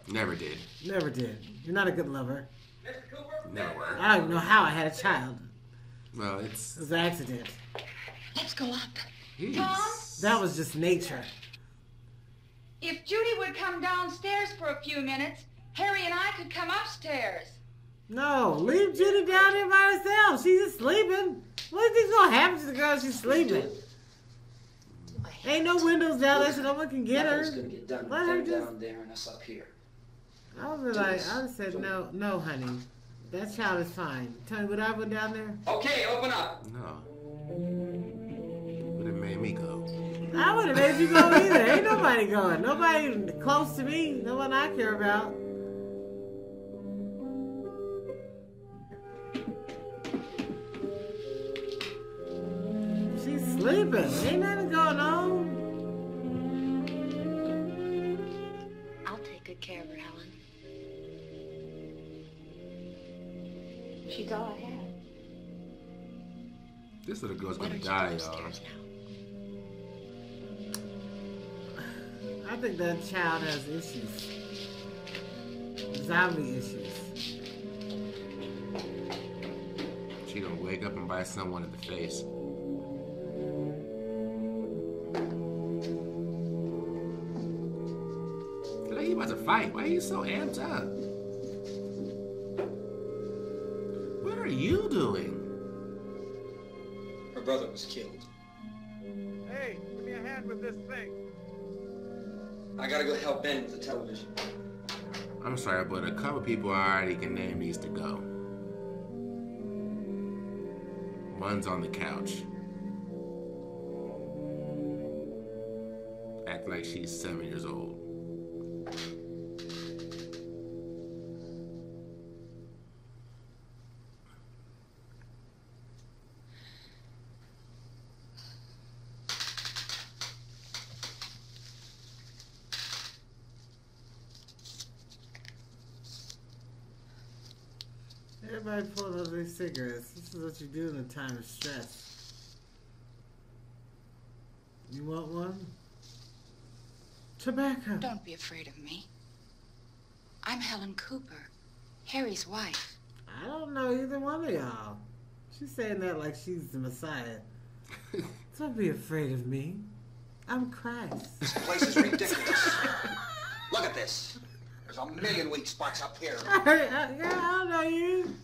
Never did. Never did. You're not a good lover. Never were. I don't even know how I had a child. Well, It it's... was an accident. Let's go up. Jeez. That was just nature. If Judy would come downstairs for a few minutes, Harry and I could come upstairs. No, leave Judy down there by herself. She's just sleeping. What do you think's gonna happen to the girl? She's sleeping. Ain't no windows down there, so no one can get her. Nothing's gonna get done Let with her them just. down there and us up here. I would be like, I would say no, no, honey. That child is fine. Tell me, would I went down there? Okay, open up. No. Would have made me go. I would have made you go either. Ain't nobody going. Nobody close to me. No one I care about. She's sleeping. Ain't nothing going on. I'll take good care of her, Helen. She's all I have. This little girl's Why gonna don't you die, go y'all. upstairs now? I think that child has issues. Zombie issues. She gonna wake up and bite someone in the face. Feel like he about to fight. Why are you so amped up? What are you doing? Her brother was killed. Hey, give me a hand with this thing. I gotta go help Ben with the television. I'm sorry, but a couple people I already can name needs to go. One's on the couch. Act like she's 7 years old. Everybody pulling out their cigarettes. This is what you do in a time of stress. You want one? Tobacco. Don't be afraid of me. I'm Helen Cooper, Harry's wife. I don't know either one of y'all. She's saying that like she's the Messiah. Don't be afraid of me. I'm Christ. This place is ridiculous. Look at this. There's a million weak spots up here. Yeah, I don't know you.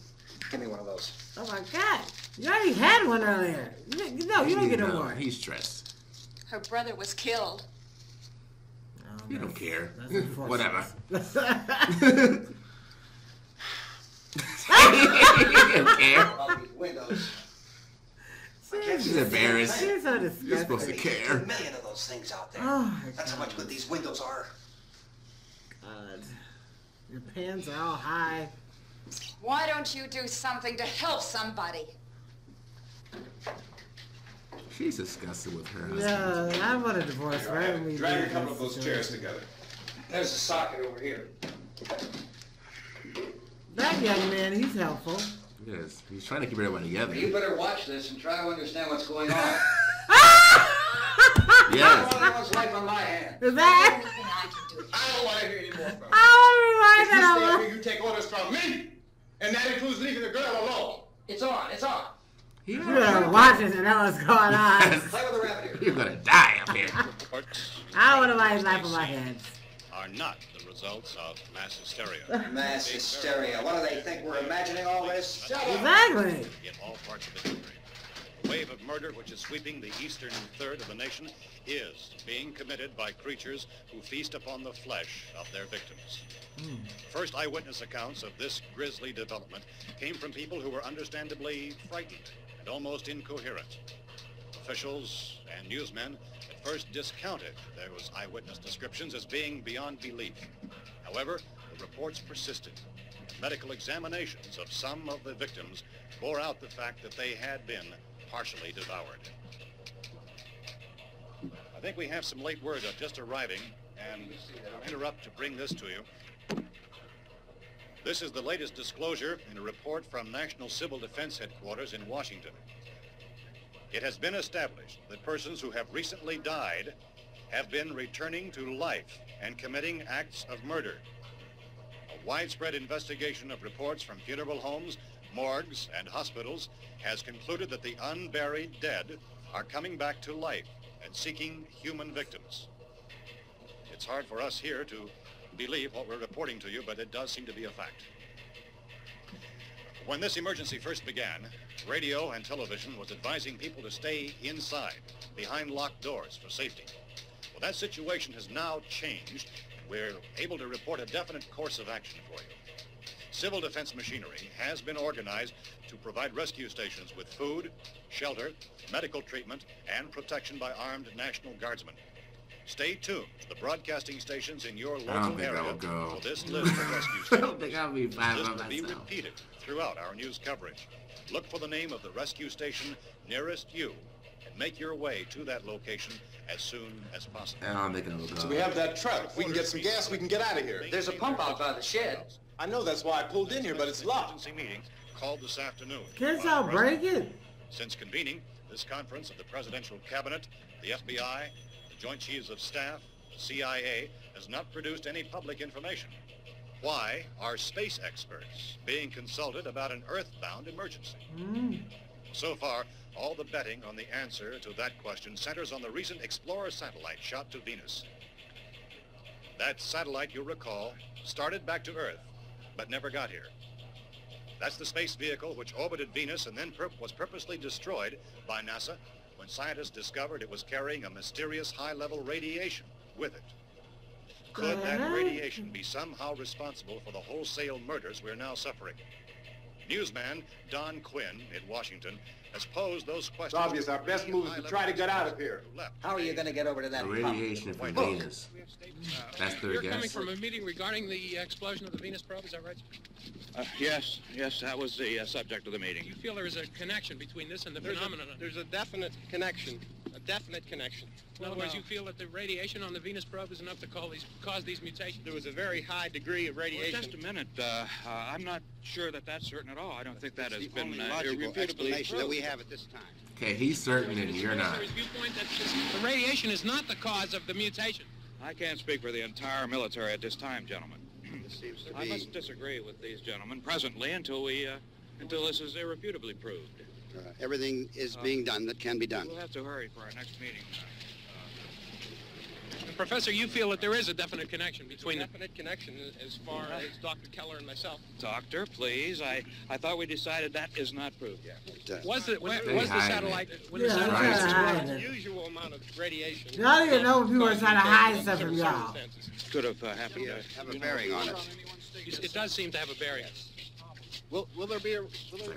Give me one of those. Oh my God. You already had one earlier. No, you don't get no more. He's stressed. Her brother was killed. Oh, You don't care. unfortunate. Whatever. You don't care. All these windows. She's embarrassed. She's so disgusting. You're supposed to care. There's a million of those things out there. Oh, That's how much good these windows are. God. Your pants are all high. Why don't you do something to help somebody? She's disgusted with her husband. Yeah, I want a divorce right when we Drag do a couple this of those situation. chairs together. There's a socket over here. That young man, he's helpful. Yes, he's trying to keep everyone together. You better watch this and try to understand what's going on. Yes. Everyone's life on my hand. Is that? I don't want to hear any more from you. I If you stay don't up here, you take orders from me, and that includes leaving the girl alone. It's on. It's on. You better watch it and know what's going on. Play with the rabbit here. You're gonna die up here. I want to buy his life on my hands. Are not the results of mass hysteria. Mass hysteria. What do they think? We're imagining all this? Exactly. In all parts of the country. The wave of murder which is sweeping the eastern third of the nation is being committed by creatures who feast upon the flesh of their victims. First eyewitness accounts of this grisly development came from people who were understandably frightened and almost incoherent. Officials and newsmen at first discounted those eyewitness descriptions as being beyond belief. However, the reports persisted. Medical examinations of some of the victims bore out the fact that they had been partially devoured. I think we have some late word just arriving, and I'll interrupt to bring this to you. This is the latest disclosure in a report from National Civil Defense Headquarters in Washington. It has been established that persons who have recently died have been returning to life and committing acts of murder. A widespread investigation of reports from funeral homes, morgues, and hospitals has concluded that the unburied dead are coming back to life and seeking human victims. It's hard for us here to believe what we're reporting to you, but it does seem to be a fact. When this emergency first began, radio and television was advising people to stay inside, behind locked doors for safety. Well, that situation has now changed. We're able to report a definite course of action for you. Civil defense machinery has been organized to provide rescue stations with food, shelter, medical treatment, and protection by armed National Guardsmen. Stay tuned to the broadcasting stations in your local area for this list of rescue stations. I don't think I'll be fine This by will be myself. repeated throughout our news coverage. Look for the name of the rescue station nearest you and make your way to that location as soon as possible. I don't think I'll go. So we have that truck. If we can get some gas, we can get out of here. There's a pump out by the shed. I know, that's why I pulled in here, but it's locked. Emergency meeting called this afternoon. Can't by y'all the break President. it? Since convening this conference of the Presidential Cabinet, the FBI, the Joint Chiefs of Staff, the CIA has not produced any public information. Why are space experts being consulted about an Earth-bound emergency? So far, all the betting on the answer to that question centers on the recent Explorer satellite shot to Venus. That satellite, you'll recall, started back to Earth, but never got here. That's the space vehicle which orbited Venus and then was purposely destroyed by NASA when scientists discovered it was carrying a mysterious high-level radiation with it. Could that radiation be somehow responsible for the wholesale murders we're now suffering? Newsman Don Quinn in Washington has posed those questions. It's obvious our best move is to try to get out of here. How are you going to get over to that The pump? radiation from Venus. That's their You're guess. coming from a meeting regarding the explosion of the Venus probe, is that right? Yes, that was the subject of the meeting. You feel there is a connection between this and the phenomenon? There's a definite connection, a definite connection. In other words, you feel that the radiation on the Venus probe is enough to cause these mutations? There was a very high degree of radiation. Well, just a minute. I'm not sure that that's certain at all. I don't think that has been logical explanation that we proved. have at this time. Okay, he's certain and you're not. Viewpoint that the radiation is not the cause of the mutation. I can't speak for the entire military at this time, gentlemen. This seems to I be... must disagree with these gentlemen presently until this is irrefutably proved. everything is being done that can be done. We'll have to hurry for our next meeting. Professor, you feel that there is a definite connection between the definite connection as far as Dr. Keller and myself. Doctor, please. I thought we decided that is not proved yet. Was the satellite the the usual amount of radiation? Y'all didn't know if people were trying to hide stuff from y'all. Could have happened. Have a bearing on it. It does seem to have a bearing. Will there be a...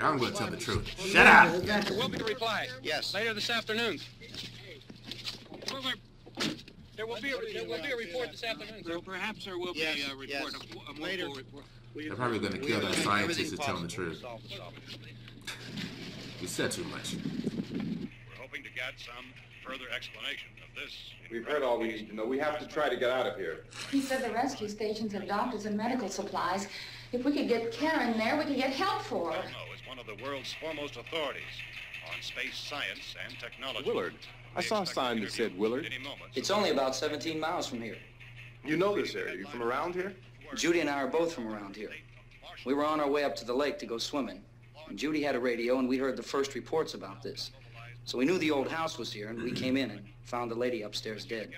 I'm going to tell the truth. Shut up. There will be a reply. Yes. Later this afternoon. There will be a report this afternoon. Perhaps there will be a report. A later report. They're probably going to kill that scientist who's telling the truth. You said too much. We're hoping to get some further explanation of this. We've heard all we need to know. We have to try to get out of here. He said the rescue stations have doctors and medical supplies. If we could get Karen there, we could get help for her. No, it's one of the world's foremost authorities on space science and technology. Willard. I saw a sign that said Willard. It's only about 17 miles from here. You know this area. You from around here? Judy and I are both from around here. We were on our way up to the lake to go swimming. And Judy had a radio, and we heard the first reports about this. So we knew the old house was here, and we came in and found the lady upstairs dead.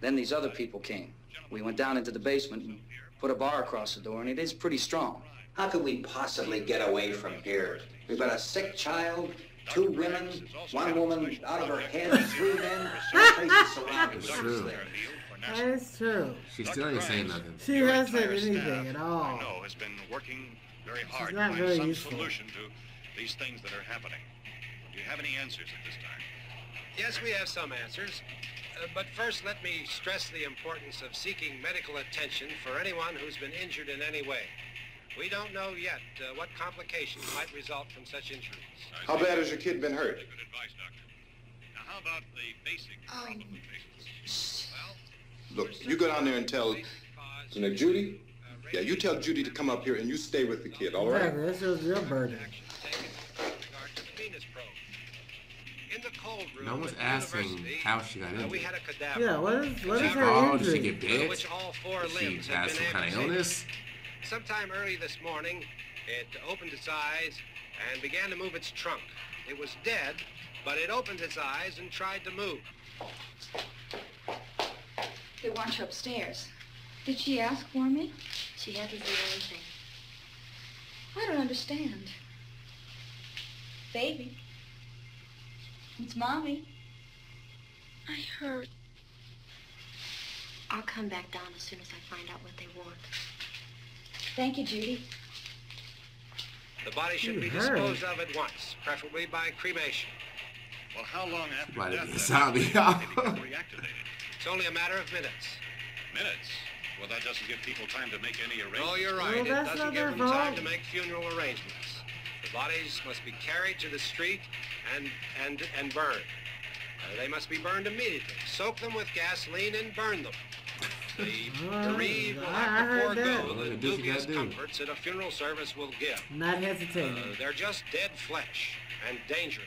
Then these other people came. We went down into the basement and put a bar across the door, and it is pretty strong. How could we possibly get away from here? We've got a sick child, 2 women, 1 woman out of her head, 3 men. It's true. That is true. She still ain't saying nothing. She hasn't said anything at all. I know has been working very hard to not find very some useful. solution to these things that are happening. Do you have any answers at this time? Yes, we have some answers. But first, let me stress the importance of seeking medical attention for anyone who's been injured in any way. We don't know yet what complications might result from such injuries. How bad has your kid been hurt? Good advice, Doctor. Now, how about the basic problem of patients? Look, you go down there and tell... Judy? Yeah, you tell Judy to come up here and you stay with the kid, all right? Exactly. This was your burden. In the cold room, No one's asking how she got we injured. had a cadaver. Yeah, what is her Oh, did she injury? get bit? Which all 4 Did she limbs have had some been kind of amputated. illness? Sometime early this morning, it opened its eyes and began to move its trunk. It was dead, but it opened its eyes and tried to move. They want you upstairs. Did she ask for me? She hasn't said anything. I don't understand. Baby. It's Mommy. I heard. I'll come back down as soon as I find out what they want. Thank you, Judy. The body should be heard. disposed of at once, preferably by cremation. Well, how long after Might death have been a does zombie, it y'all. become reactivated? It's only a matter of minutes. Minutes? Well, that doesn't give people time to make any arrangements. Oh, you're right. Well, It that's doesn't not give their them time fault. to make funeral arrangements. The bodies must be carried to the street and burned. They must be burned immediately. Soak them with gasoline and burn them. The bereaved will I have to heard that. forego the Well, do what you dubious gotta do. comforts that a funeral service will give. Not hesitating. They're just dead flesh and dangerous.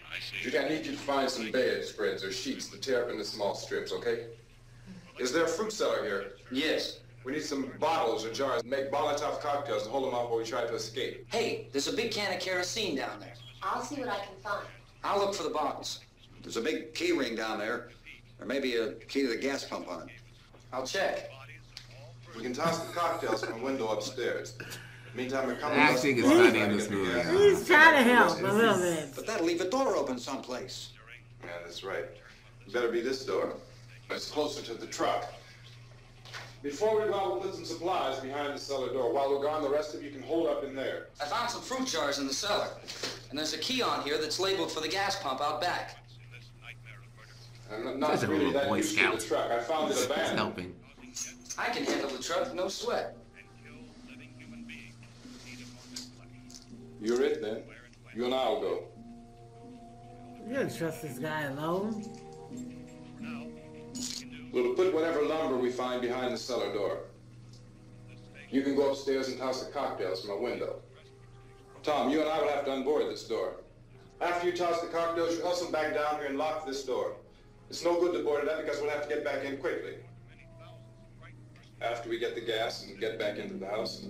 I see. Judy, I need you to find some bedspreads or sheets to tear up into small strips, okay? Is there a fruit cellar here? Yes. We need some bottles or jars. Make Molotov cocktails and hold them out while we try to escape. Hey, there's a big can of kerosene down there. I'll see what I can find. I'll look for the bottles. There's a big key ring down there. There may be a key to the gas pump on it. I'll check. We can toss the cocktails from a window upstairs. Meantime, we're coming. Acting is funny in this movie. He's trying to help a little bit. But that'll leave a door open someplace. Yeah, that's right. It better be this door. It's closer to the truck. Before we go out, we'll put some supplies behind the cellar door. While we're gone, the rest of you can hold up in there. I found some fruit jars in the cellar. And there's a key on here that's labeled for the gas pump out back. I'm not Such a really little that Boy used to Scout. the truck. I found it He's abandoned. helping. I can handle the truck, no sweat. You're it then. You and I'll go. You don't trust this guy alone. We'll put whatever lumber we find behind the cellar door. You can go upstairs and toss the cocktails from a window. Tom, you and I will have to unboard this door. After you toss the cocktails, you hustle back down here and lock this door. It's no good to board it up because we'll have to get back in quickly. After we get the gas and get back into the house,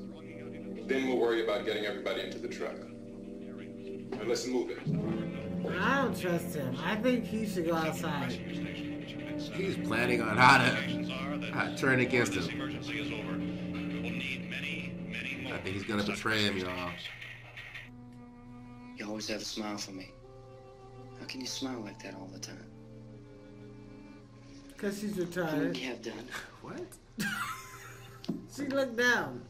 then we'll worry about getting everybody into the truck. Now let's move it. I don't trust him. I think he should go outside. He's planning on how to turn against him. I think he's gonna betray him, y'all. You always have a smile for me. How can you smile like that all the time? Because she's What retired. would you have done? What? She looked down.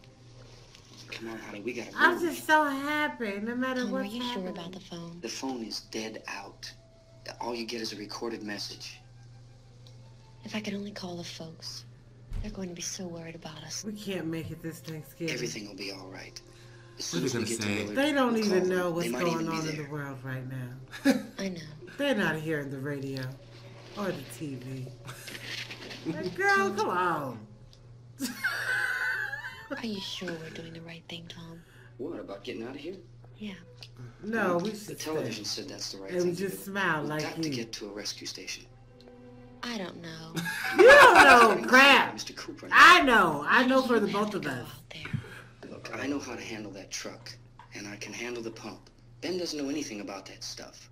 Come on, honey, we gotta I'm move. just so happy, no matter Tom, are what's you happening. sure about the phone? The phone is dead out. All you get is a recorded message. If I could only call the folks. They're going to be so worried about us. We can't make it this Thanksgiving. Everything will be all right. As What are soon they as we gonna get to say? Willard, They don't we'll even call know them. what's They might going even be on in there. the world right now. I know. They're not hearing the radio or the TV. Like, girl, come on. Are you sure we're doing the right thing, Tom? What, about getting out of here? Yeah. No, we The should television stay. said that's the right And thing we to just do. smile We've like got to you. get to a rescue station. I don't know. You don't know crap. Mr. Cooper. I know. I know for the both of us. Look, I know how to handle that truck, and I can handle the pump. Ben doesn't know anything about that stuff.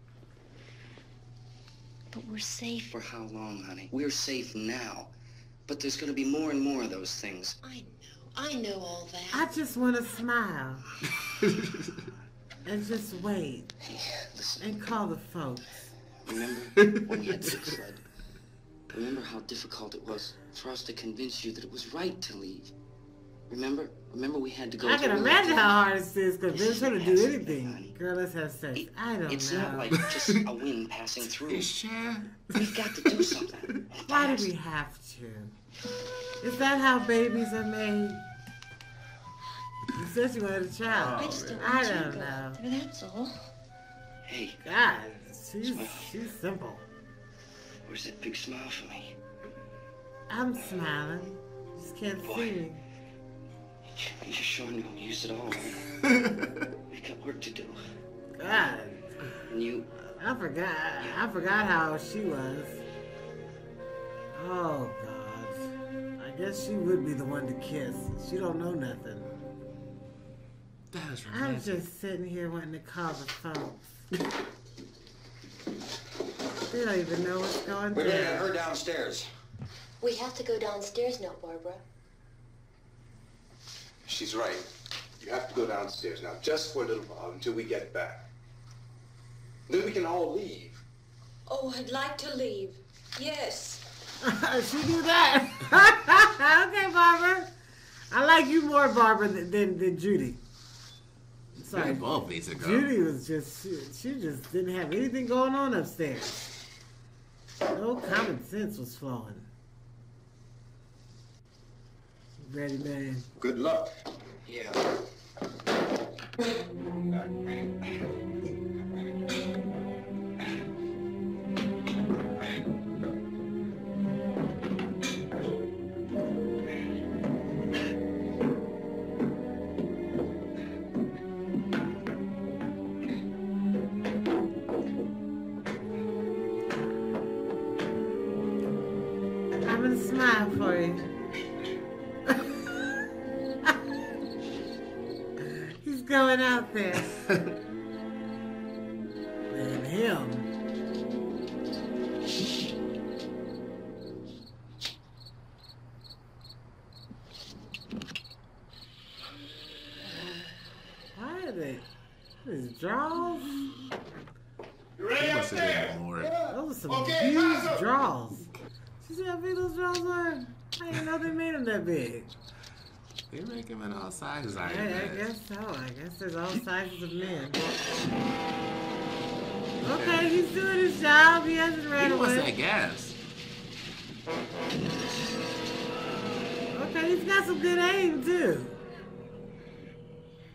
But we're safe. For how long, honey? We're safe now. But there's going to be more and more of those things. I know all that. I just want to smile. And just wait. And call the folks. Remember when we had the big flood? Remember how difficult it was for us to convince you that it was right to leave? Remember we had to go I to can Willard imagine to- how hard it is because This they're is trying to do passive, anything. Girl, let's have sex. I don't It's know. not like just a wind passing through. We've got to do something. Why do we have to? Is that how babies are made? You said you wanted a child. I just don't I want don't children. know. That's all. Hey, God, she's simple. where's that big smile for me? I'm smiling. Just can't see me. You sure know I'm used it all. We've got work to do. God, And you, I forgot how she was. Oh God, I guess she would be the one to kiss. She don't know nothing. That is I'm romantic. just sitting here wanting to call the folks. They don't even know what's going We through. better get her downstairs. We have to go downstairs now, Barbara. She's right. You have to go downstairs now, just for a little while, until we get back. Then we can all leave. Oh, I'd like to leave. Yes. She do that. Okay, Barbara. I like you more, Barbara, than Judy. Sorry. They both need to go. Judy was just, she just didn't have anything going on upstairs. No common sense was flowing. Ready, man. Good luck. yeah. I'm gonna smile for you. He's going out there. And him. Why are they? His draws? You ready He must have upstairs? been bored. Those are some Okay, huge pass up. draws. You see how big those draws are? I didn't know they made them that big. They make him in all sizes, I I guess. guess so. I guess there's all sizes of men. Okay, he's doing his job. He hasn't ran He wants that away. gas. Okay, he's got some good aim too.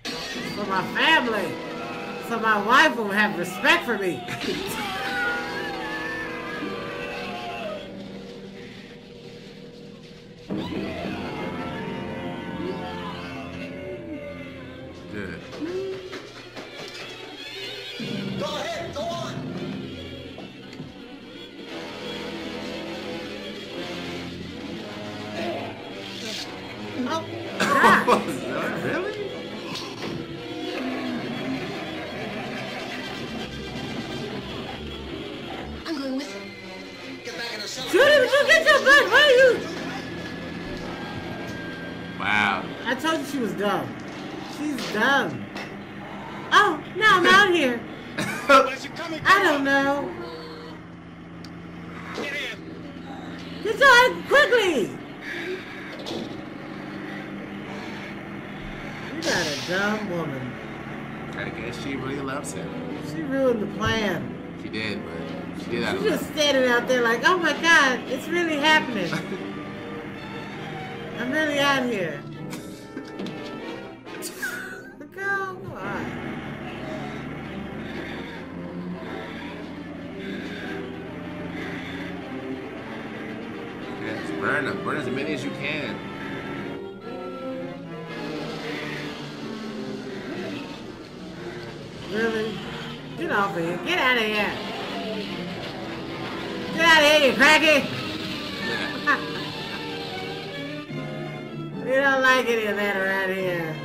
For my family. So my wife will have respect for me. Good. Go ahead, go on. Oh, God. Really? I'm going with him. Get back in the cellar. Judy, would you get your butt? Where are you? Wow. I told you she was dumb. She's dumb. Oh, now I'm out here. I don't know. Get your ass quickly. You got a dumb woman. I guess she really loves him. She ruined the plan. She did, but she did that. She's just standing out there like, oh my God, it's really happening. I'm really out here. Girl, come on. Yes, burn them. Burn as many as you can. Really? Get off of here. Get out of here. Get out of here, you cracky. We don't like any of that around here.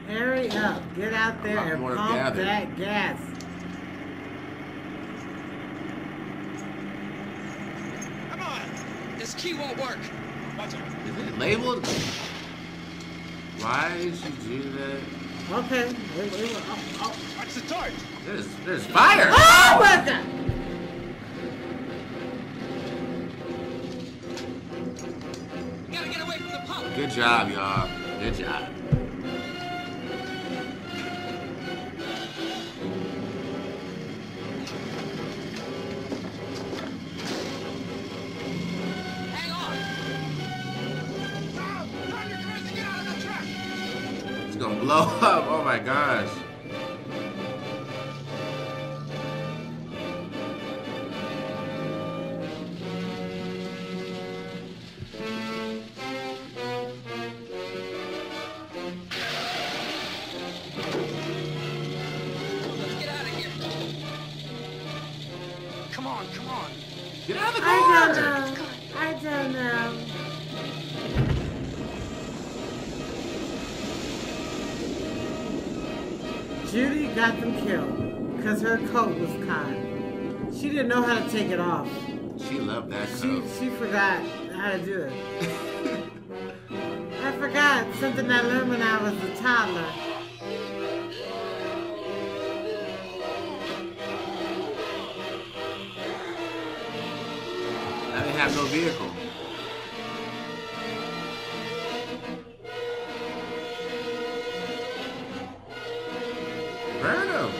Hurry up. Get out there and pump that gas. This key won't work. Is it labeled? Why did you do that? Okay. What's the torch? There's fire! Oh my God! You gotta get away from the pump. Good job, y'all. Good job. It's gonna blow up. Oh my gosh. Let's get out of here. Come on, come on. Get out of the car! I don't know. Judy got them killed because her coat was caught. She didn't know how to take it off. She loved that coat. She forgot how to do it. I forgot something I learned when I was a toddler. I didn't have no vehicle. Burn him.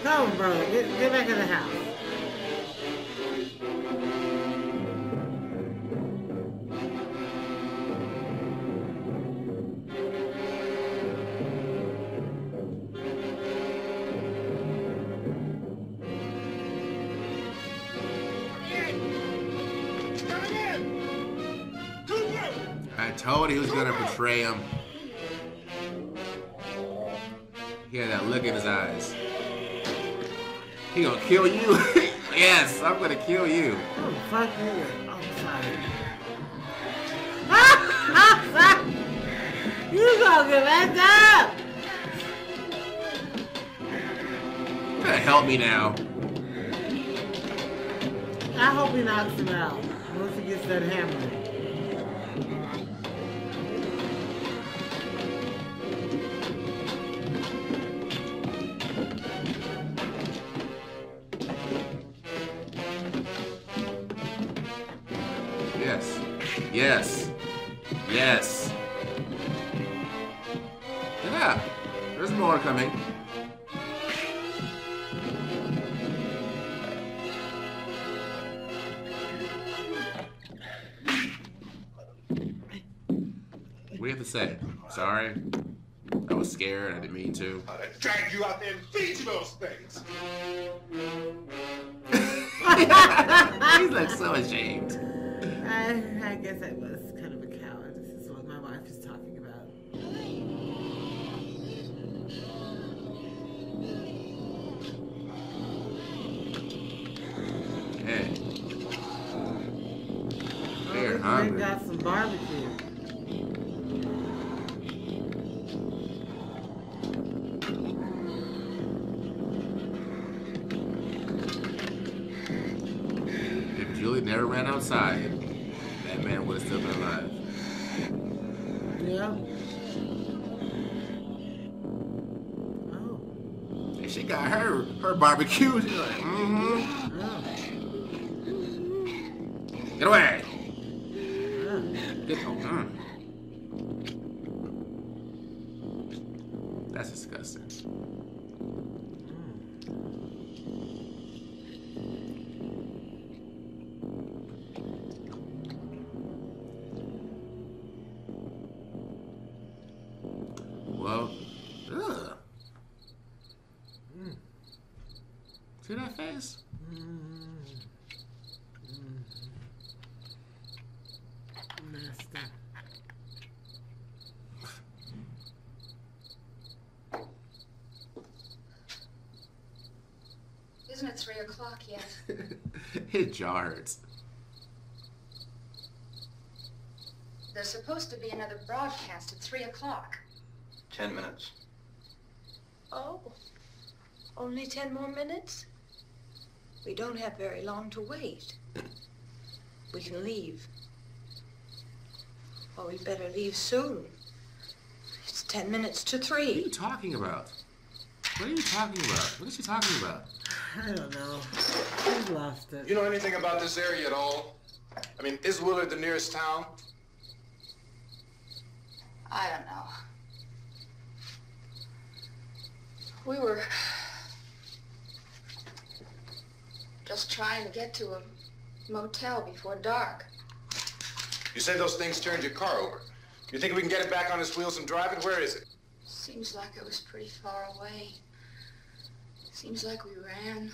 Come on, bro. Get back in the house. I told he was gonna betray him. He had that look in his eyes. He gonna kill you? Yes, I'm gonna kill you. Oh, fuck you. I'm sorry. You gonna get messed up. You gotta help me now. I hope he knocks him out once he gets that hammer. Yes. Yes. Yes. Yeah. There's more coming. do you have to say? Sorry. I was scared. I didn't mean to. I dragged you out there and feed you those things. He's like so ashamed. I guess I was kind of a coward. This is what my wife is talking about. Hey. They're We hungry. got some barbecue. If Julie never ran outside, that man would have still been alive. Yeah. And she got her barbecue. She's like, Get away. Get home. That's disgusting. Well, ugh. See that face? Nasty. Isn't it 3 o'clock yet? His jaw hurts. There's supposed to be another broadcast at 3 o'clock. 10 minutes. Oh, only 10 more minutes? We don't have very long to wait. We can leave. Well, we better leave soon. It's 10 minutes to 3. What are you talking about? What are you talking about? What is she talking about? I don't know. We've lost it. You know anything about this area at all? I mean, is Willard the nearest town? I don't know. We were just trying to get to a motel before dark. You say those things turned your car over. You think we can get it back on its wheels and drive it? Where is it? Seems like it was pretty far away. Seems like we ran.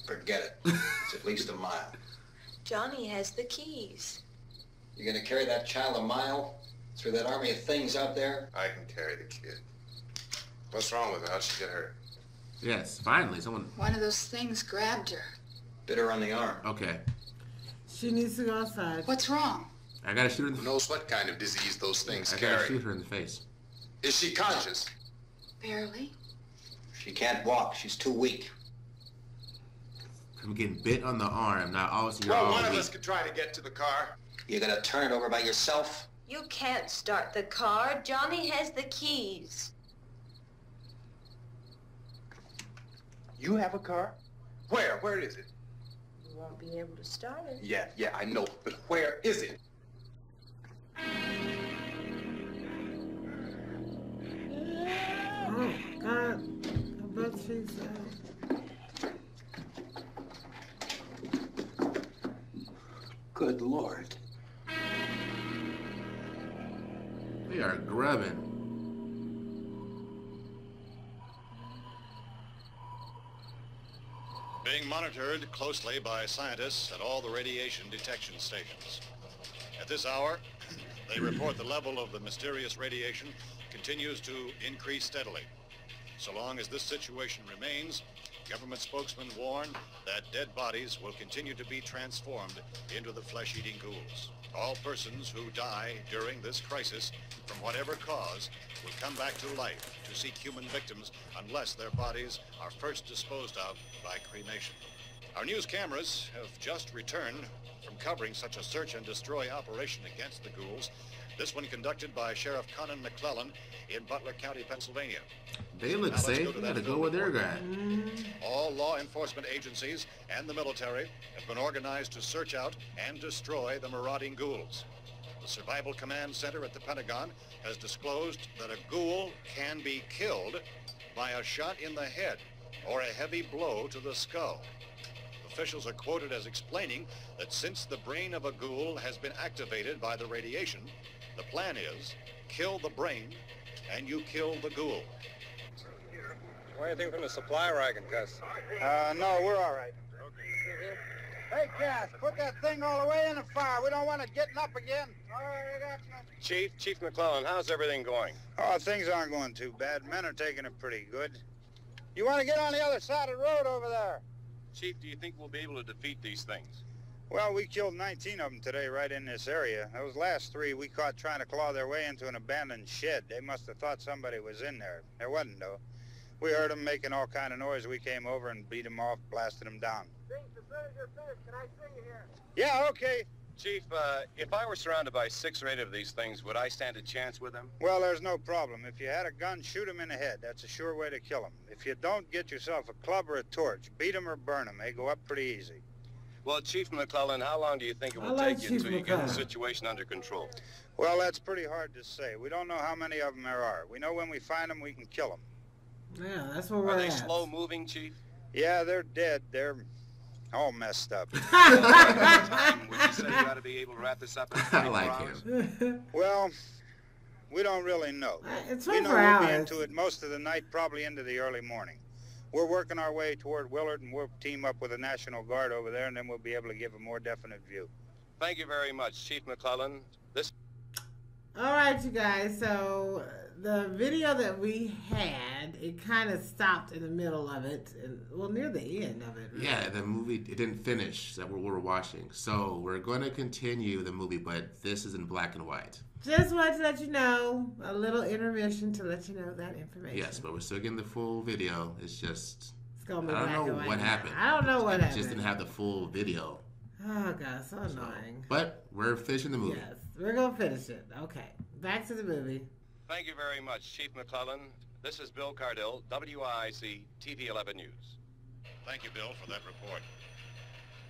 Forget it. It's at least a mile. Johnny has the keys. You're gonna carry that child a mile through that army of things out there? I can carry the kid. What's wrong with her? How'd she get hurt? Yes, finally, someone. One of those things grabbed her. Bit her on the arm. Okay. She needs to go outside. What's wrong? I gotta shoot her in the Who knows what kind of disease those things I gotta carry? shoot her in the face. Is she conscious? Barely. She can't walk. She's too weak. I'm getting bit on the arm. Now, obviously, you're Well, all one of weak. us could try to get to the car. You gonna turn it over by yourself? You can't start the car. Johnny has the keys. You have a car? Where? Where is it? You won't be able to start it. Yeah, I know. But where is it? Oh, God. I bet she's Good Lord. They are grubbing. Being monitored closely by scientists at all the radiation detection stations. At this hour, they report the level of the mysterious radiation continues to increase steadily. So long as this situation remains, government spokesmen warn that dead bodies will continue to be transformed into the flesh-eating ghouls. All persons who die during this crisis, from whatever cause, will come back to life to seek human victims unless their bodies are first disposed of by cremation. Our news cameras have just returned from covering such a search and destroy operation against the ghouls, this one conducted by Sheriff Conan McClellan in Butler County, Pennsylvania. They look safe. You gotta go where they're at. All law enforcement agencies and the military have been organized to search out and destroy the marauding ghouls. The Survival Command Center at the Pentagon has disclosed that a ghoul can be killed by a shot in the head or a heavy blow to the skull. Officials are quoted as explaining that since the brain of a ghoul has been activated by the radiation, The plan is kill the brain and you kill the ghoul. Anything from the supply wagon, Gus? No, we're all right. Hey, Cass, put that thing all the way in the fire. We don't want it getting up again. All right, I got you. Chief McClellan, how's everything going? Oh, things aren't going too bad. Men are taking it pretty good. You want to get on the other side of the road over there? Chief, do you think we'll be able to defeat these things? Well, we killed 19 of them today right in this area. Those last 3 we caught trying to claw their way into an abandoned shed. They must have thought somebody was in there. There wasn't, though. We heard them making all kind of noise. We came over and beat them off, blasted them down. As soon as you're finished, can I see you here? Yeah, okay. Chief, if I were surrounded by 6 or 8 of these things, would I stand a chance with them? Well, there's no problem. If you had a gun, shoot them in the head. That's a sure way to kill them. If you don't, get yourself a club or a torch. Beat them or burn them. They go up pretty easy. Well, Chief McClellan, how long do you think it will take you until you get the situation under control? Well, that's pretty hard to say. We don't know how many of them there are. We know when we find them, we can kill them. Yeah, that's where we're at. Are they slow-moving, Chief? Yeah, they're dead. They're all messed up. Would you say you ought to be able to wrap this up in 24 hours? Well, we don't really know. It's we know 24 we'll be hours. into it most of the night, probably into the early morning. We're working our way toward Willard, and we'll team up with the National Guard over there, and then we'll be able to give a more definite view. Thank you very much, Chief McClellan. All right, you guys. So the video that we had, it kind of stopped in the middle of it, well, near the end of it. Really. Yeah, the movie, it didn't finish that we're watching. So we're going to continue the movie, but this is in black and white. Just wanted to let you know, a little intermission to let you know that information. Yes, but we're still getting the full video. It's just, gonna be I don't know what happened. I don't know what It happened. just didn't have the full video. Oh, God, so annoying. But we're finishing the movie. Yes, we're going to finish it. Okay, back to the movie. Thank you very much, Chief McClellan. This is Bill Cardill, WIC TV 11 News. Thank you, Bill, for that report.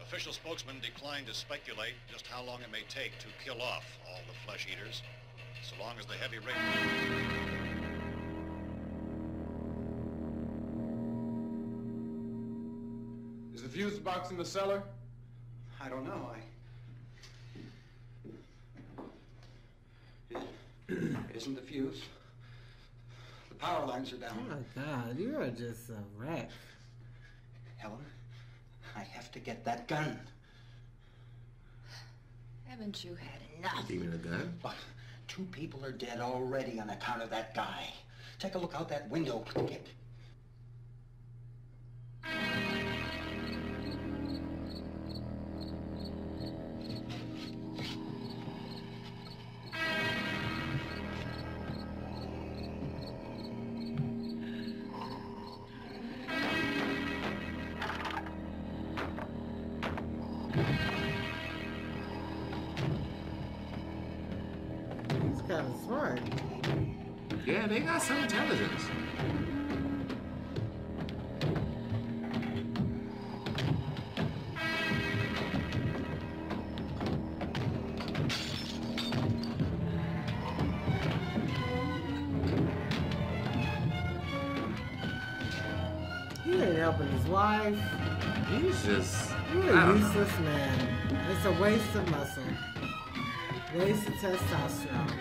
Official spokesman declined to speculate just how long it may take to kill off all the flesh eaters, so long as the heavy rain... Is the fuse box in the cellar? I don't know. It isn't the fuse. The power lines are down. Oh, my God, you are just a wreck. Helen, I have to get that gun. Haven't you had enough? Give me the gun. But 2 people are dead already on account of that guy. Take a look out that window. Get. He's kind of smart. Yeah, they got some intelligence. He ain't helping his wife. He's just... You're I a don't useless man. It's a waste of muscle. Waste of testosterone.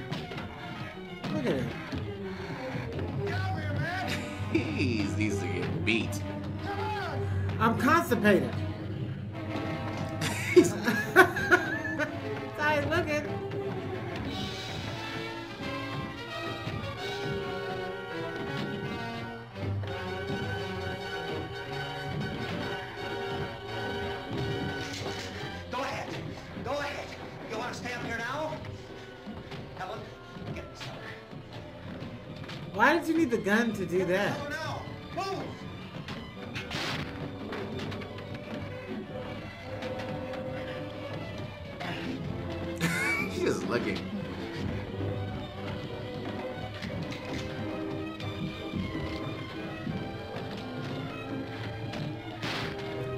Look at him. He needs to get beat. I'm constipated. Sorry, looking. Go ahead. Go ahead. You want to stay up here now? Helen, get in the cellar. Why did you need the gun to do that? Move! She's just looking.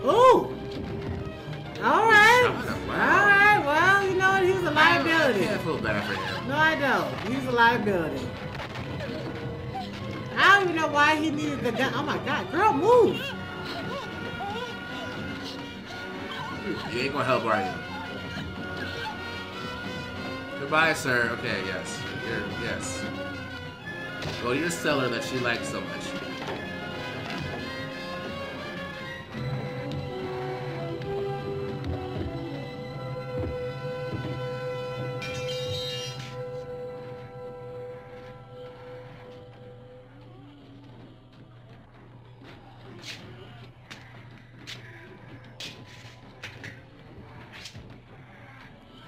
Ooh! Alright! Alright, well, you know what? He was a liability. I can't feel bad for him. No, I don't. He's a liability. I don't even know why he needed the gun. Oh my God, girl, move! You ain't gonna help, are you? Goodbye, sir. Okay, yes. Yes. Go to your cellar that she likes so much.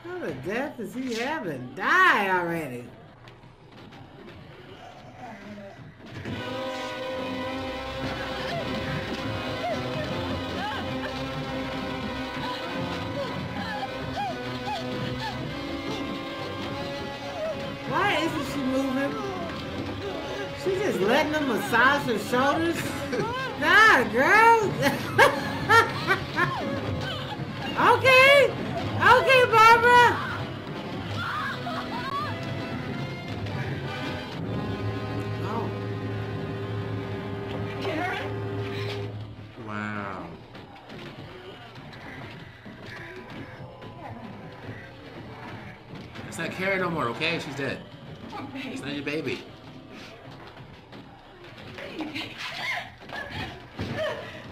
How the death does he having? Die already. Why isn't she moving? She's just letting them massage her shoulders. God, girl. Okay. Okay, Barbara. Oh. Karen? Wow. It's not Karen no more, okay? She's dead. It's not your baby.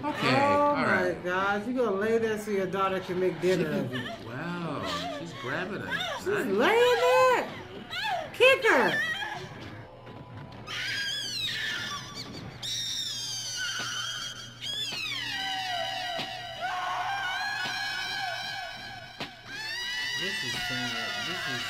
Okay, Oh all right. my gosh, you gonna lay there so your daughter can make dinner of you. Wow, she's grabbing her. She's laying there. Kick her. This is sad. This is.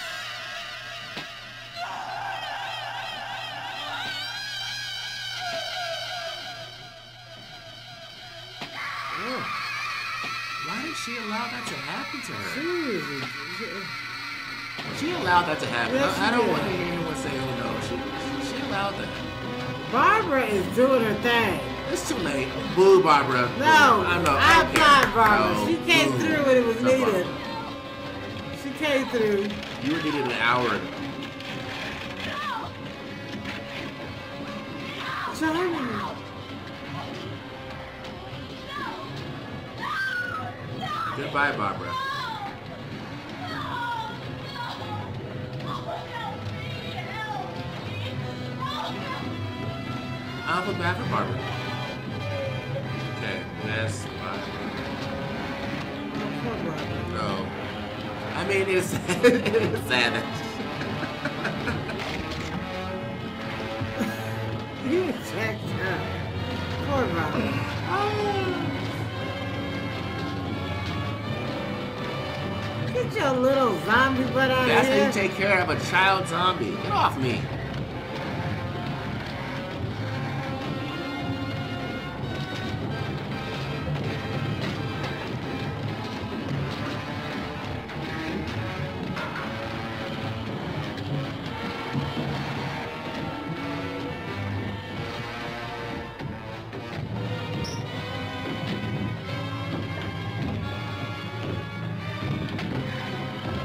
Why did she allow that to happen to her? Jesus. She allowed that to happen. Yes, I don't she want to did. hear anyone say, oh no, she allowed that. Barbara is doing her thing. It's too late. Boo, Barbara. No, I know. I applaud Barbara. No, She came boo. through when it was No, needed. Barbara. She came through. You were needed an hour ago. Johnny. Goodbye, Barbara. I'll feel bad for Barbara. Okay, that's fine. No. I mean, it's, it's sad. You checked her. Poor Barbara. Get your little zombie butt out That's of how here. you take care of a child zombie. Get off me.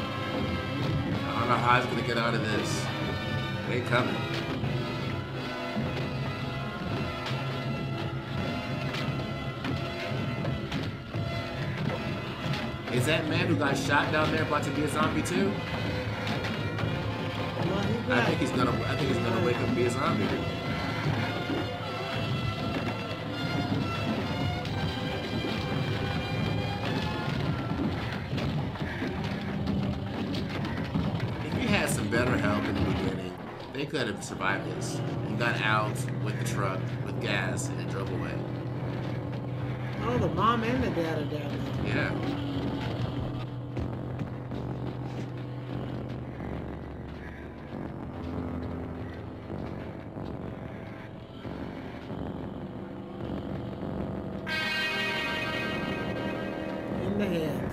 I don't know how he's gonna get out of this. They coming. Is that man who got shot down there about to be a zombie too? I think he's gonna wake up and be a zombie. If you had some better help in the beginning, they could have survived this and got out with the truck with gas and it drove away. Oh, the mom and the dad are down there. Yeah. In the head.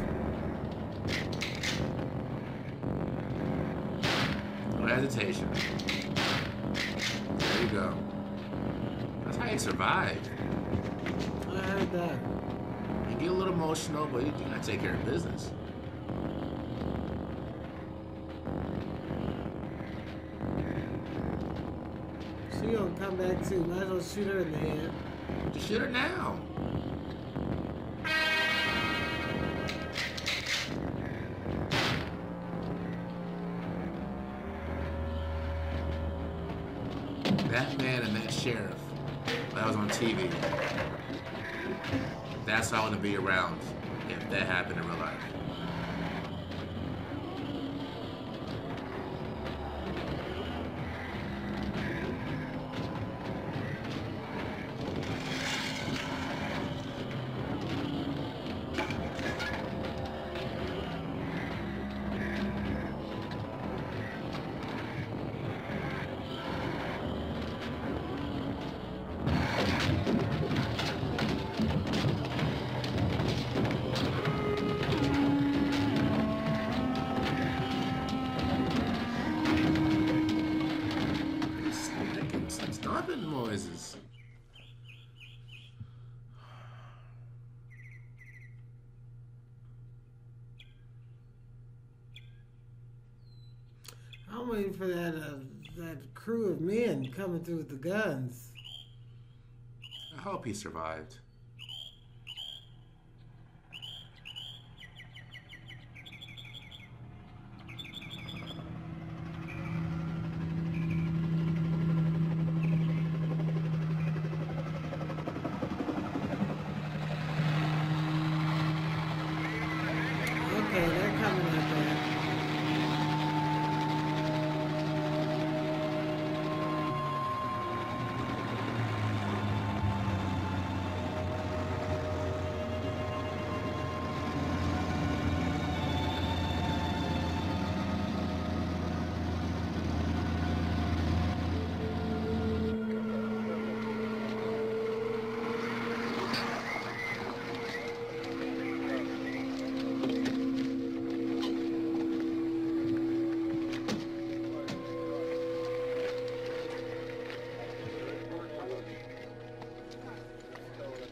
No hesitation. There you go. That's how you survive. I heard that. You get a little emotional, but you gotta take care of business. She gonna come back too. Might as well shoot her in the head. Just shoot her now. That man and that sheriff, that was on TV. That's how I want to be around if that happened in real life. Stomping noises. I'm waiting for that crew of men coming through with the guns. I hope he survived. Okay, they're coming up there.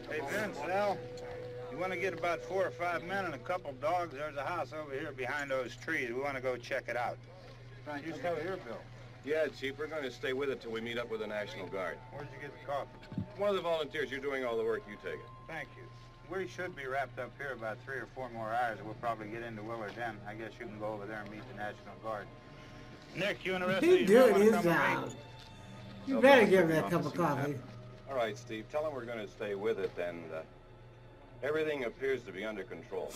Hey, Vince, Al, you want to get about 4 or 5 men and a couple dogs? There's a house over here behind those trees. We want to go check it out. Right, you over here, Bill. Yeah, Chief, we're going to stay with it till we meet up with the National Guard. Where'd you get the coffee? One of the volunteers. You're doing all the work. You take it. Thank you. We should be wrapped up here about 3 or 4 more hours, and we'll probably get into Willard then. I guess you can go over there and meet the National Guard. Nick, you and the rest of He's these men doing wanna his come with job. me? You better give him that cup of coffee. All right, Steve, tell him we're going to stay with it, and everything appears to be under control.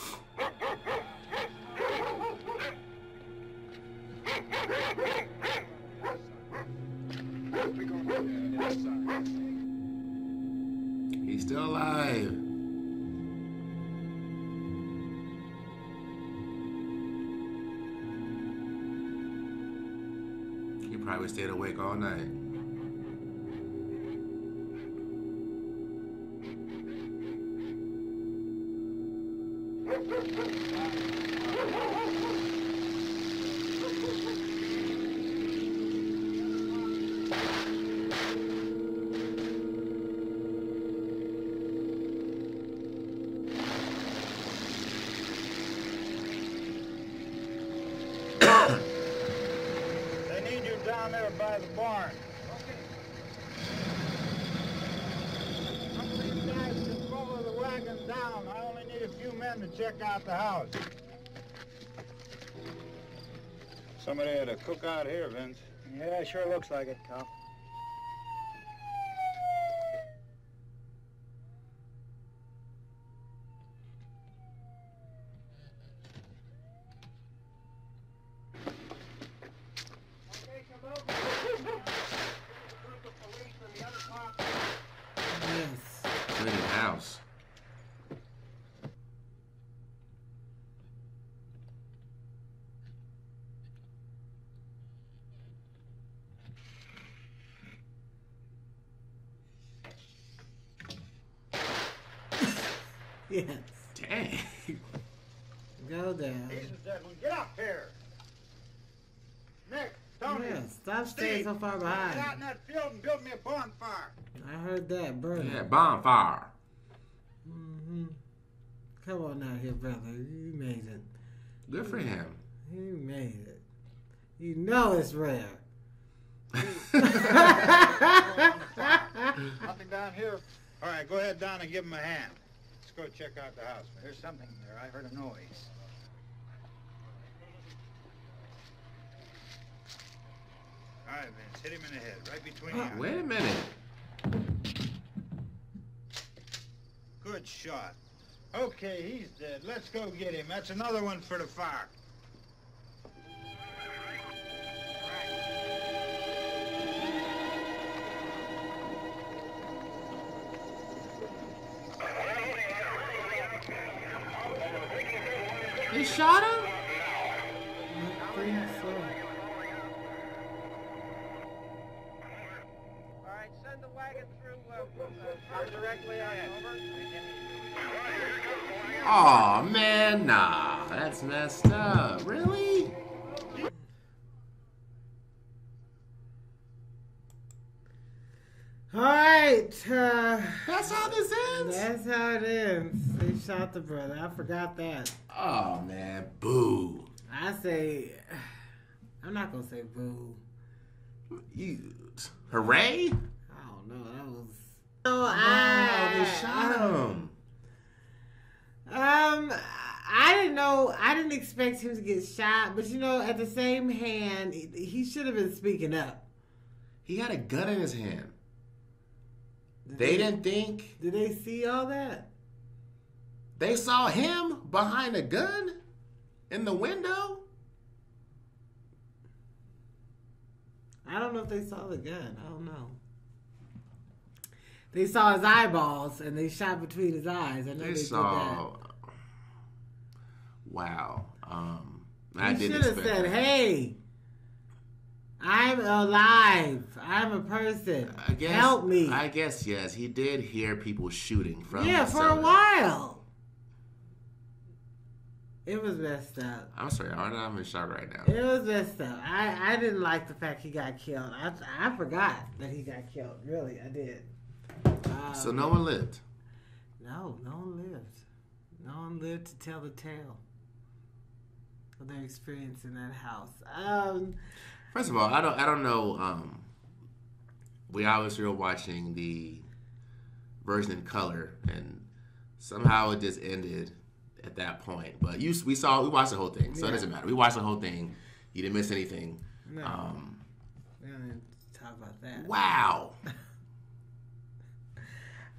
He's still alive. He probably stayed awake all night. They need you down there by the barn. Some of these guys can follow the wagon down. I only need a few men to check out the house. Somebody had a cookout here, Vince. Yeah, sure looks like it, Cop. Yes. Clean the house. Yes. Dang. Go down. Get up here. Nick, Tony. Yeah, stop staying so far behind. Get out in that field and build me a bonfire. I heard that, burn. Yeah, bonfire. Mm-hmm. Come on out here, brother. You made it. Good for him. You made it. You know it's rare. Nothing down here. All right, go ahead down and give him a hand. Let's go check out the house. There's something there. I heard a noise. All right, Vince. Hit him in the head, right between the eyes. Wait a minute. Good shot. Okay, he's dead. Let's go get him. That's another one for the fire. They shot him? I think so. All right, send the wagon through directly on over. Oh man, nah, that's messed up. Really? All right. That's how this ends? That's how it ends. They shot the brother. I forgot that. Oh man, boo. I say, I'm not going to say boo. Hooray? I don't know. That was... No, they shot him. I didn't know. I didn't expect him to get shot, but you know, at the same hand, he should have been speaking up. He had a gun in his hand. They didn't think. Did they see all that? They saw him behind a gun in the window. I don't know if they saw the gun. I don't know. They saw his eyeballs and they shot between his eyes. I know they saw. Did that. Wow. I should have said, "Hey, I'm alive. I'm a person. Help me." I guess yes. He did hear people shooting from. Yeah, for a while. It was messed up. I'm sorry, I'm in shock right now. It was messed up. I didn't like the fact he got killed. I forgot that he got killed. Really, I did. So no one lived? No one lived. No one lived to tell the tale of their experience in that house. First of all, I don't know. We obviously were watching the version in color, and somehow it just ended at that point. But we watched the whole thing, so it doesn't matter. We watched the whole thing. You didn't miss anything. No. We didn't talk about that. Wow.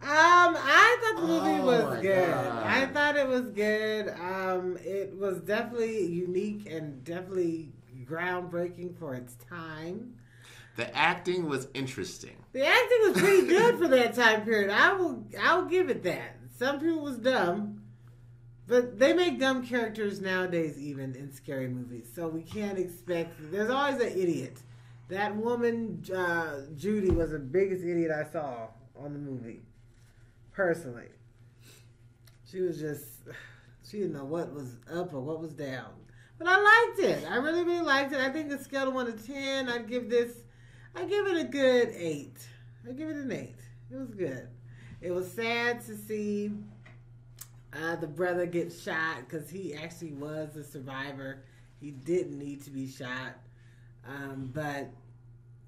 I thought the movie was good. I thought it was good. It was definitely unique and definitely groundbreaking for its time. The acting was interesting. The acting was pretty good for that time period. I'll give it that. Some people was dumb, but they make dumb characters nowadays even in scary movies. So we can't expect. There's always an idiot. That woman, Judy, was the biggest idiot I saw on the movie. Personally, she didn't know what was up or what was down. But I liked it. I really, really liked it. I think a scale of 1 to 10, I'd give it a good 8. I'd give it an 8. It was good. It was sad to see the brother get shot because he actually was a survivor. He didn't need to be shot, but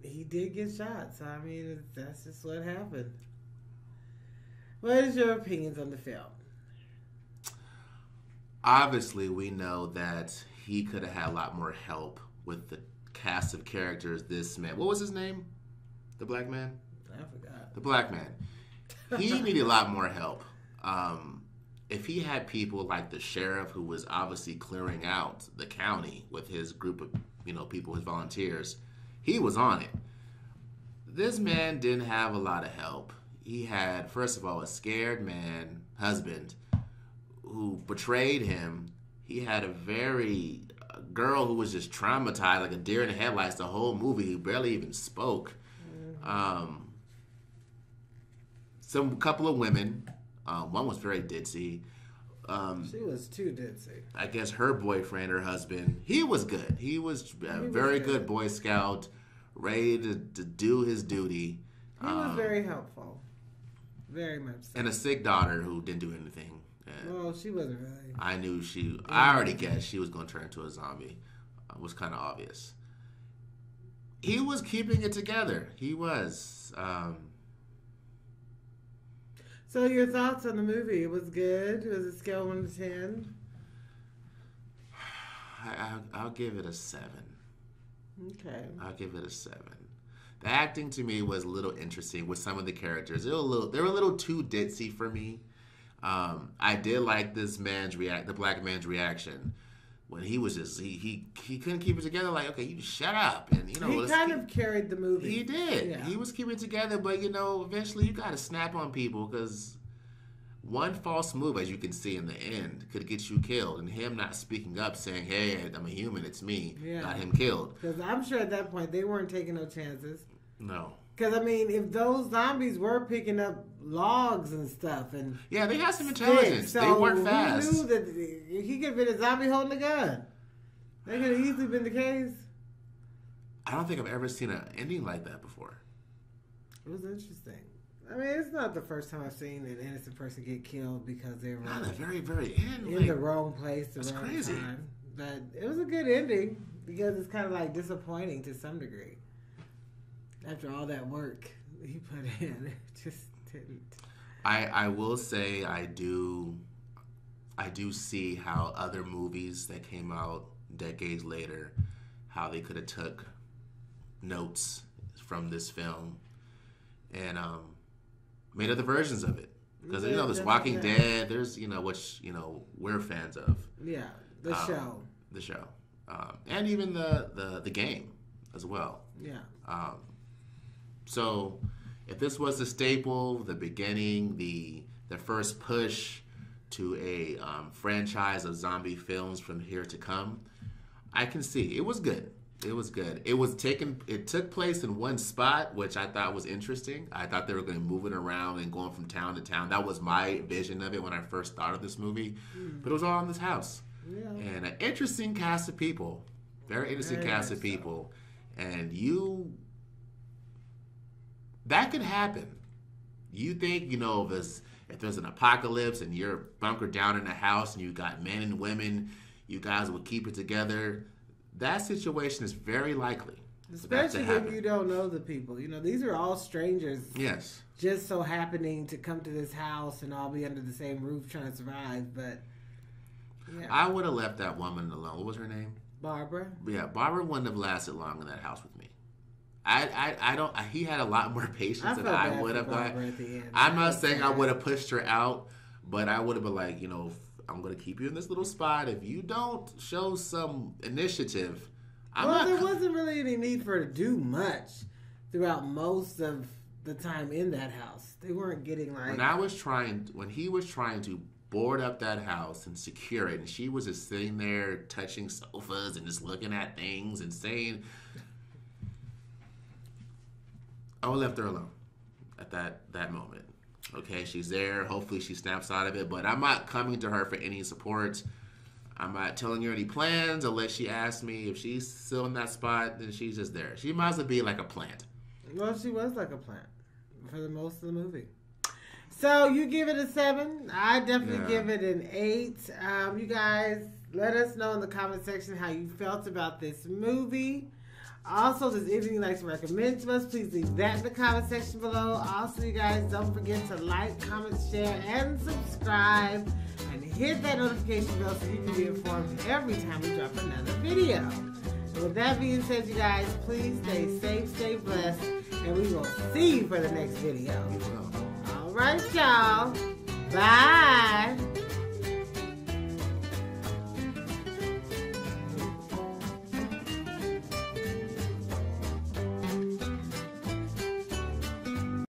he did get shot. So, I mean, that's just what happened. What is your opinions on the film? Obviously, we know that he could have had a lot more help with the cast of characters. This man, what was his name? The black man? I forgot. The black man. He needed a lot more help. If he had people like the sheriff, who was obviously clearing out the county with his group of people, his volunteers, he was on it. This man didn't have a lot of help. He had, first of all, a scared husband who betrayed him. He had a girl who was just traumatized, like a deer in the headlights the whole movie, who barely even spoke. Some couple of women. One was very ditzy. She was too ditzy. I guess her boyfriend, her husband, he was good. He was a very good Boy Scout, ready to do his duty. He was very helpful. Very much so. And a sick daughter who didn't do anything. Well, she wasn't really. I already guessed she was going to turn into a zombie. It was kind of obvious. He was keeping it together. He was. So your thoughts on the movie? It was good? It was a scale of 1 to 10? I'll give it a 7. Okay. I'll give it a 7. The acting to me was a little interesting with some of the characters. They were a little too ditzy for me. I did like this the black man's reaction when he was just he couldn't keep it together. Like, okay, you shut up, and you know he kind of carried the movie. He did. Yeah. He was keeping it together, but you know, eventually you got to snap on people because one false move, as you can see in the end, could get you killed. And him not speaking up, saying, "Hey, I'm a human. It's me," got him killed. Because I'm sure at that point they weren't taking no chances. No. Because, I mean, if those zombies were picking up logs and stuff and... Yeah, they had some intelligence. So they weren't fast. He knew that he could have been a zombie holding a gun. That could have easily been the case. I don't think I've ever seen an ending like that before. It was interesting. I mean, it's not the first time I've seen an innocent person get killed because they were... Not the very, very end. In the wrong place at the wrong crazy. time. But it was a good ending because it's kind of like disappointing to some degree. After all that work he put in, it just didn't. I will say I do see how other movies that came out decades later, how they could have took notes from this film and made other versions of it. Because you know, there's Walking Dead, there's which we're fans of. Yeah, the show. The show, and even the game as well. Yeah. So, if this was the staple, the beginning, the first push to a franchise of zombie films from here to come, I can see it was good. It was good. It took place in one spot, which I thought was interesting. I thought they were going to move it around and going from town to town. That was my vision of it when I first thought of this movie. But it was all in this house. Yeah. And an interesting cast of people. Very interesting cast of people. And that could happen. You think, if there's an apocalypse and you're bunkered down in a house and you got men and women, you guys will keep it together. That situation is very likely. Especially if you don't know the people. These are all strangers. Yes. Just so happening to come to this house and all be under the same roof trying to survive. But, yeah. I would have left that woman alone. What was her name? Barbara. Yeah, Barbara wouldn't have lasted long in that house with me. I don't. He had a lot more patience than I would have. I'm not saying I would have pushed her out, but I would have been like, I'm going to keep you in this little spot. If you don't show some initiative, there wasn't really any need for her to do much throughout most of the time in that house. They weren't getting like... When he was trying to board up that house and secure it, and she was just sitting there touching sofas and just looking at things and saying... I would have left her alone at that moment. Okay, she's there. Hopefully she snaps out of it. But I'm not coming to her for any support. I'm not telling her any plans unless she asks me. If she's still in that spot, then she's just there. She might as well be like a plant. Well, she was like a plant for the most of the movie. So you give it a 7. I definitely give it an 8. You guys, let us know in the comment section how you felt about this movie. Also, if there's anything you'd like to recommend to us, please leave that in the comment section below. Also, you guys, don't forget to like, comment, share, and subscribe. And hit that notification bell so you can be informed every time we drop another video. And with that being said, you guys, please stay safe, stay blessed, and we will see you for the next video. All right, y'all. Bye.